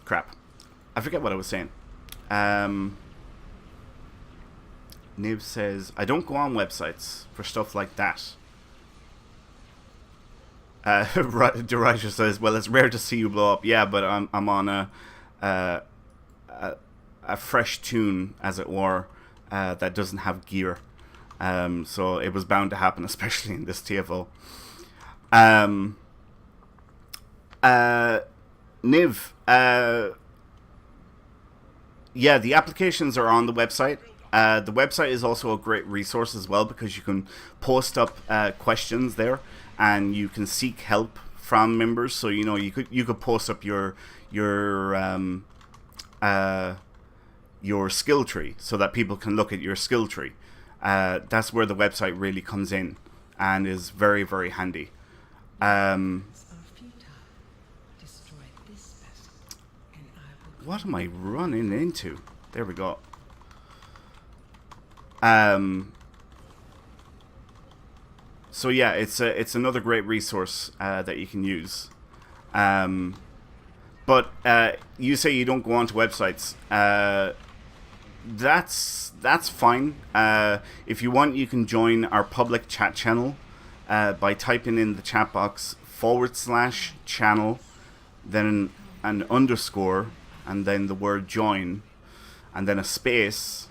S1: Crap. I forget what I was saying. Niv says, I don't go on websites for stuff like that. Deraja says, well, it's rare to see you blow up. Yeah, but I'm on a fresh tune, as it were, that doesn't have gear. So it was bound to happen, especially in this TFO. Niv, yeah, the applications are on the website. The website is also a great resource as well, because you can post up questions there, and you can seek help from members. So, you know, you could post up your your skill tree, so that people can look at your skill tree. That's where the website really comes in and is very, very handy.
S2: Are futile. Destroy this vessel, and I will.
S1: What am I running into? There we go. So yeah, it's another great resource that you can use. But you say you don't go onto websites. That's fine. If you want, you can join our public chat channel by typing in the chat box /channel, then an underscore, and then the word join, and then a space,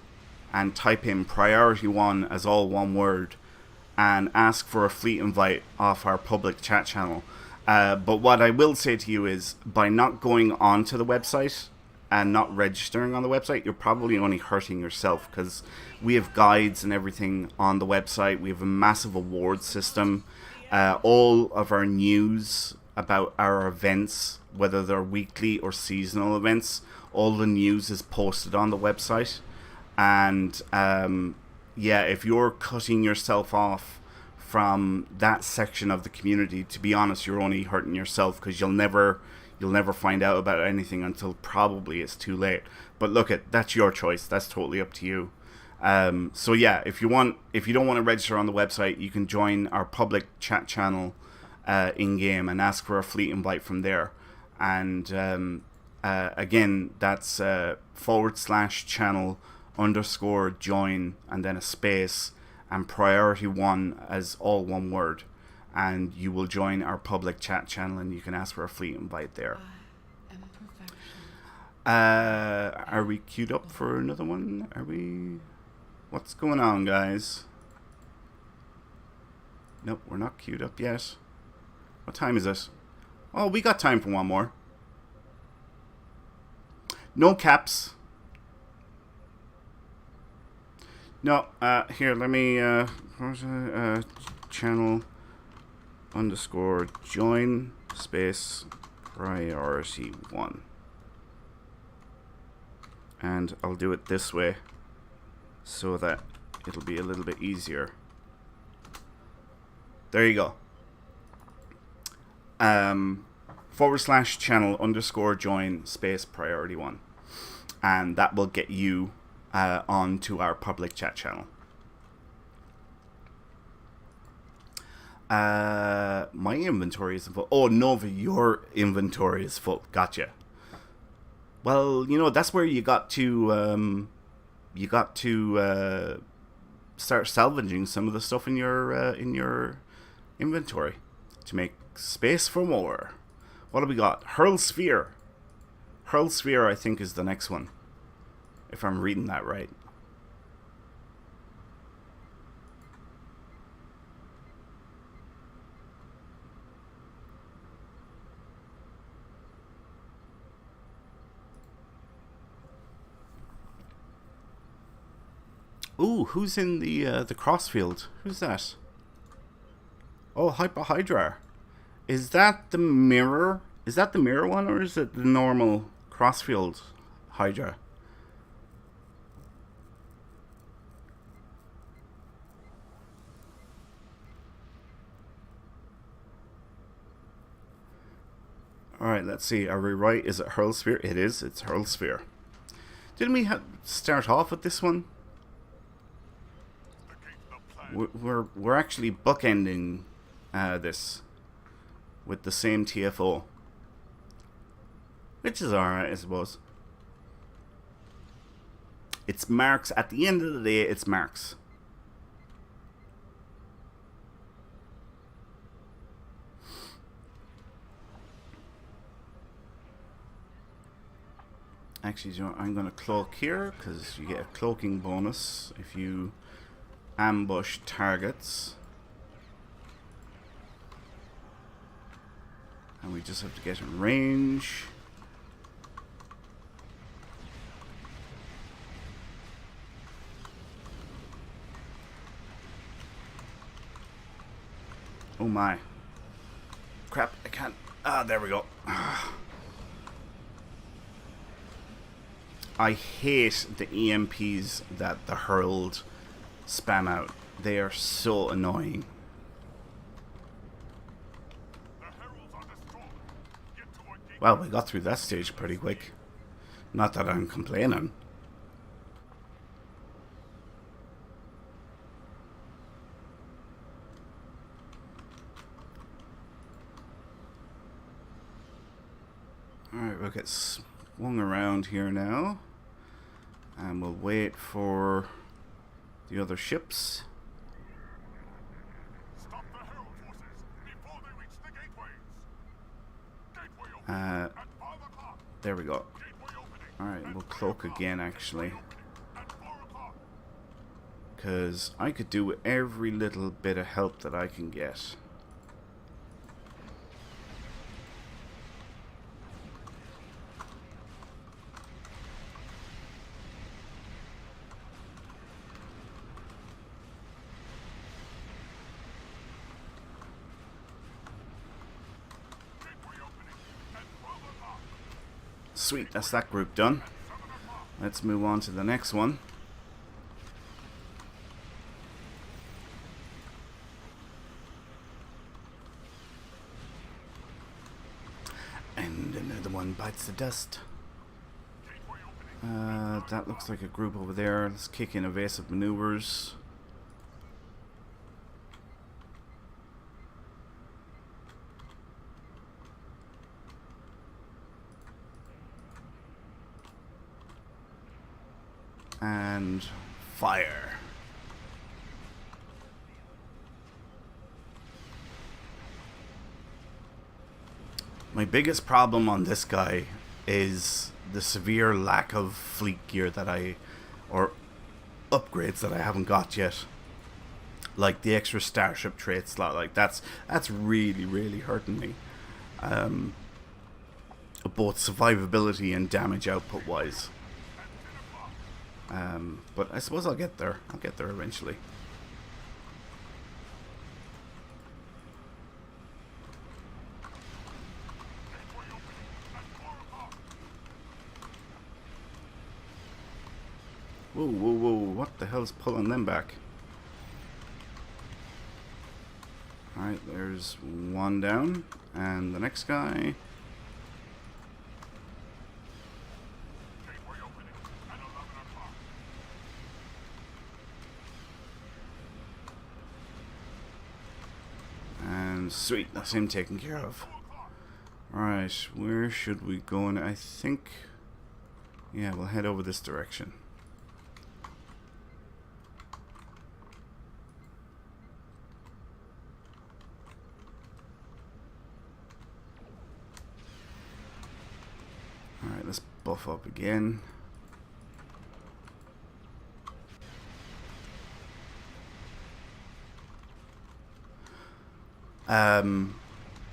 S1: and type in Priority One as all one word, and ask for a fleet invite off our public chat channel. But what I will say to you is, by not going onto the website and not registering on the website, you're probably only hurting yourself, because we have guides and everything on the website. We have a massive award system. All of our news about our events, whether they're weekly or seasonal events, all the news is posted on the website. And yeah, if you're cutting yourself off from that section of the community, to be honest, you're only hurting yourself, because you'll never find out about anything until probably it's too late. But look, that's your choice. That's totally up to you. So yeah, if you don't want to register on the website, you can join our public chat channel in game and ask for a fleet invite from there. And again, that's /channel _join, and then a space, and Priority One as all one word, and you will join our public chat channel, and you can ask for a fleet invite there.
S2: I am perfection.
S1: Are we queued up for another one? Are we? What's going on, guys? Nope, we're not queued up yet. What time is it? Oh, we got time for one more. No caps. No, here, let me, channel _join space Priority One. And I'll do it this way so that it'll be a little bit easier. There you go. /channel _join space Priority One. And that will get you onto our public chat channel. My inventory is full. Oh, Nova, your inventory is full. Gotcha. Well, you know, that's where you got to start salvaging some of the stuff in your inventory to make space for more. What have we got? Hurl Sphere. Hurl Sphere, I think, is the next one, if I'm reading that right. Ooh, who's in the crossfield? Who's that? Oh, Hyperhydra. Is that the mirror? Is that the mirror one, or is it the normal crossfield Hydra? Alright, let's see. Are we right? Is it Hurl Sphere? It is. It's Hurl Sphere. Didn't we start off with this one? We're actually bookending this with the same TFO, which is alright, I suppose. It's marks. At the end of the day, it's marks. Actually, you know, I'm going to cloak here, because you get a cloaking bonus if you ambush targets. And we just have to get in range. Oh my. Crap, I can't. Ah, there we go. I hate the EMPs that the Herald spam out. They are so annoying. Well, we got through that stage pretty quick. Not that I'm complaining. Alright, we'll get swung around here now. And we'll wait for the other ships.
S4: Stop the Herald forces before they reach the gateways. Gateway opening at 5 o'clock.
S1: There we go.
S4: Gateway opening.
S1: Alright, we'll cloak again actually.
S4: At 4 o'clock.
S1: Because I could do with every little bit of help that I can get. Sweet, that's that group done. Let's move on to the next one. And another one bites the dust. That looks like a group over there. Let's kick in evasive maneuvers. And fire. My biggest problem on this guy is the severe lack of fleet gear that or upgrades that I haven't got yet. Like the extra starship trait slot, like that's really hurting me. Both survivability and damage output wise. But I suppose I'll get there. I'll get there eventually. Whoa, whoa, whoa. What the hell's pulling them back? Alright, there's one down. And the next guy. And sweet, that's him taken care of. Alright, where should we go? I think... yeah, we'll head over this direction. Alright, let's buff up again.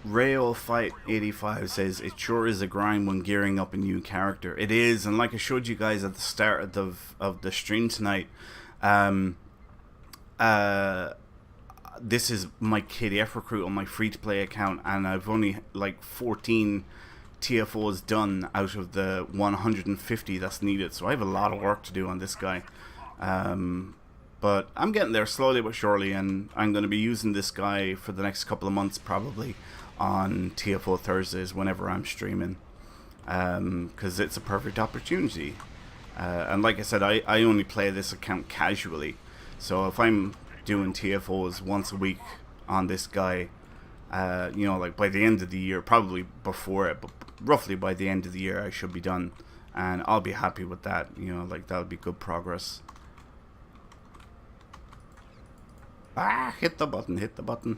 S1: Rail Fight 85 says it sure is a grind when gearing up a new character. It is, and like I showed you guys at the start of the stream tonight, this is my KDF recruit on my free to play account, and I've only like 14 TFOs done out of the 150 that's needed, so I have a lot of work to do on this guy. But I'm getting there slowly but surely, and I'm going to be using this guy for the next couple of months probably on TFO Thursdays whenever I'm streaming, because it's a perfect opportunity. And like I said, I only play this account casually, so if I'm doing TFOs once a week on this guy, you know, like by the end of the year, probably before it, but roughly by the end of the year I should be done, and I'll be happy with that. You know, like that'll be good progress. Ah, hit the button, hit the button.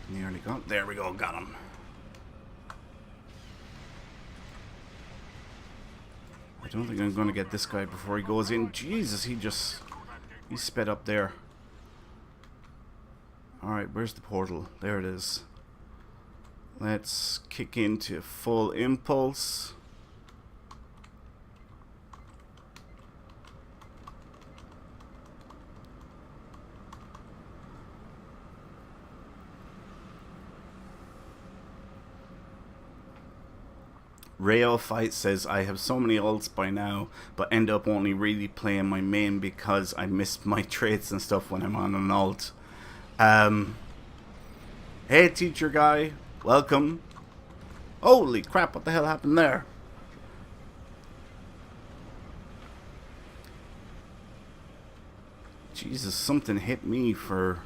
S1: Nearly got, there we go, got him. I don't think I'm going to get this guy before he goes in. Jesus, he sped up there. Alright, where's the portal? There it is. Let's kick into full impulse. Rayo Fight says, I have so many ults by now, but end up only really playing my main because I miss my traits and stuff when I'm on an ult. Hey, teacher guy. Welcome. Holy crap, what the hell happened there? Jesus, something hit me for...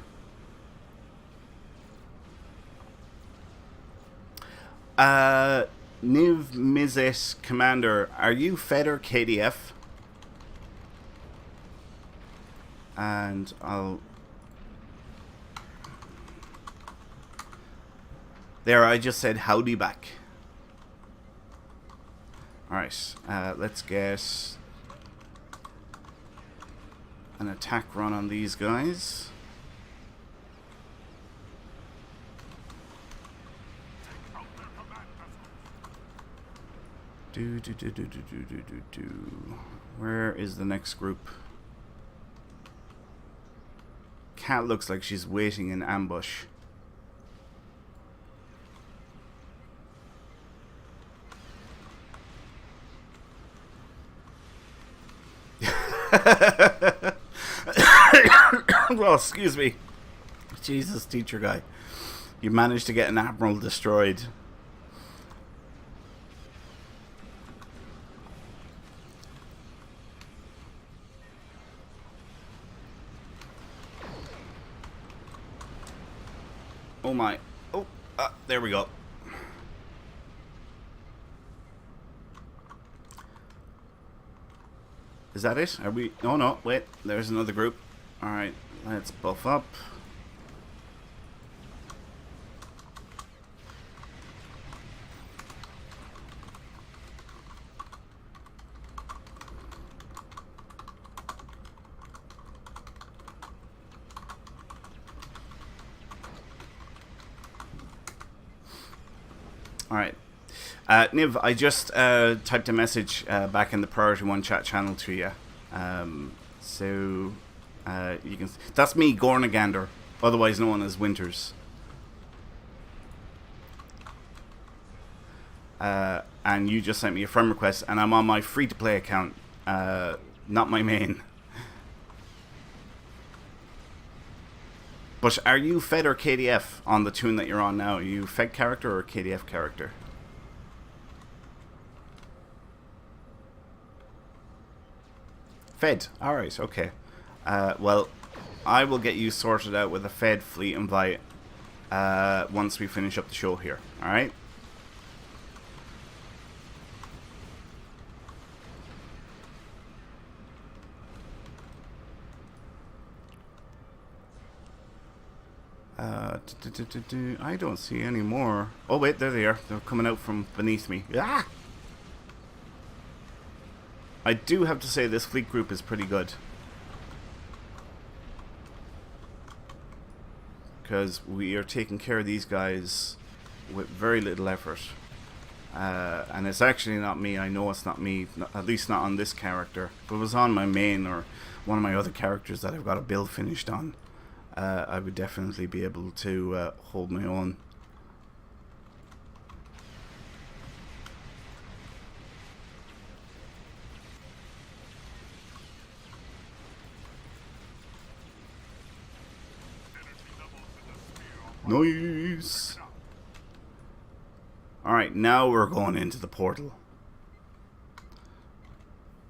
S1: Niv Mizet Commander, are you Fed or KDF? And I'll... There, I just said howdy back. Alright, let's get an attack run on these guys. Where is the next group? Cat looks like she's waiting in ambush. Well, excuse me. Jesus, teacher guy. You managed to get an admiral destroyed. Oh my. Oh, there we go. Is that it? Are we... Oh no, wait. There's another group. Alright, let's buff up. Alright. Niv, I just typed a message back in the Priority One chat channel to you. So you can... That's me, Gornagander, otherwise known as Winters. And you just sent me a friend request, and I'm on my free-to-play account, not my main. But are you Fed or KDF on the tune that you're on now? Are you Fed character or KDF character? Fed. Alright, okay. Well, I will get you sorted out with a Fed fleet invite once we finish up the show here. Alright? I don't see any more. Oh wait, there they are. They're coming out from beneath me. Ah! I do have to say this fleet group is pretty good. Because we are taking care of these guys with very little effort. And it's actually not me. I know it's not me. At least not on this character. If it was on my main or one of my other characters that I've got a build finished on, I would definitely be able to hold my own. Nice. Alright, now we're going into the portal,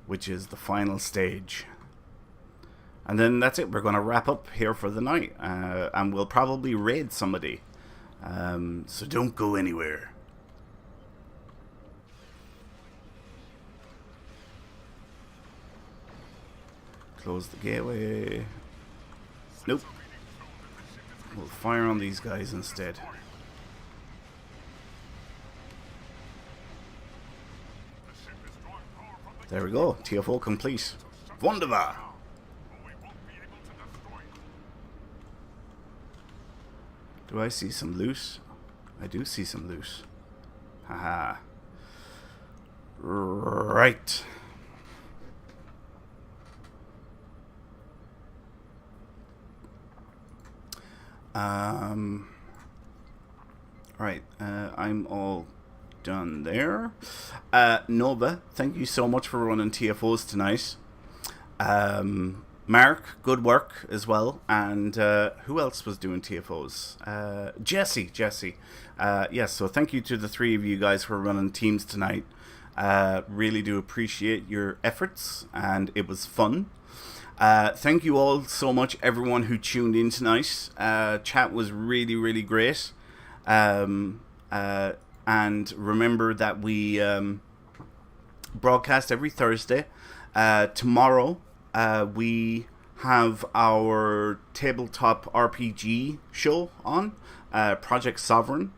S1: which is the final stage. And then that's it. We're going to wrap up here for the night. And we'll probably raid somebody. So don't go anywhere. Close the gateway. Nope. We'll fire on these guys instead. There we go. TFO complete. Wunderbar. Do I see some loot? I do see some loot. Haha. Right. Right. I'm all done there. Nova, thank you so much for running TFOs tonight. Mark, good work as well. And who else was doing TFOs? Jesse. Yes, so thank you to the three of you guys for running teams tonight. Really do appreciate your efforts, and it was fun. Thank you all so much, everyone who tuned in tonight. Chat was really, really great. And remember that we broadcast every Thursday. Tomorrow, we have our tabletop RPG show on, Project Sovereign.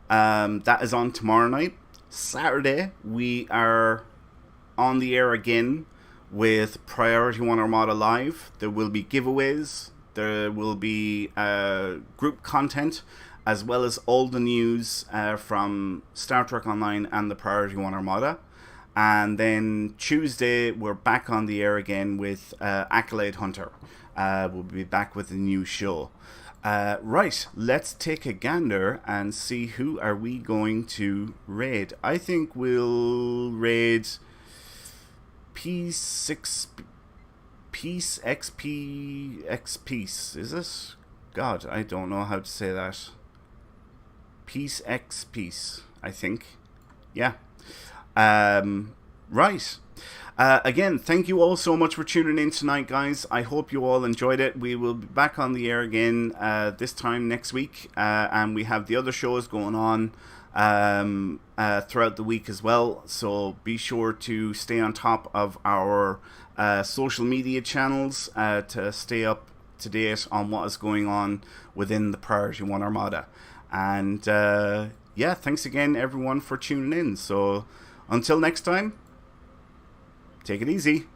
S1: That is on tomorrow night. Saturday, we are on the air again with Priority One Armada Live. There will be giveaways. There will be group content, as well as all the news from Star Trek Online and the Priority One Armada. And then Tuesday, we're back on the air again with Accolade Hunter. We'll be back with a new show. Right, let's take a gander and see who are we going to raid. I think we'll raid P6... Peace XP X Peace, is it? God, I don't know how to say that. Peace X Peace, I think. Yeah. Right. Again, thank you all so much for tuning in tonight, guys. I hope you all enjoyed it. We will be back on the air again this time next week, and we have the other shows going on throughout the week as well. So be sure to stay on top of our social media channels to stay up to date on what is going on within the Priority One Armada. And yeah, thanks again, everyone, for tuning in. So until next time, take it easy.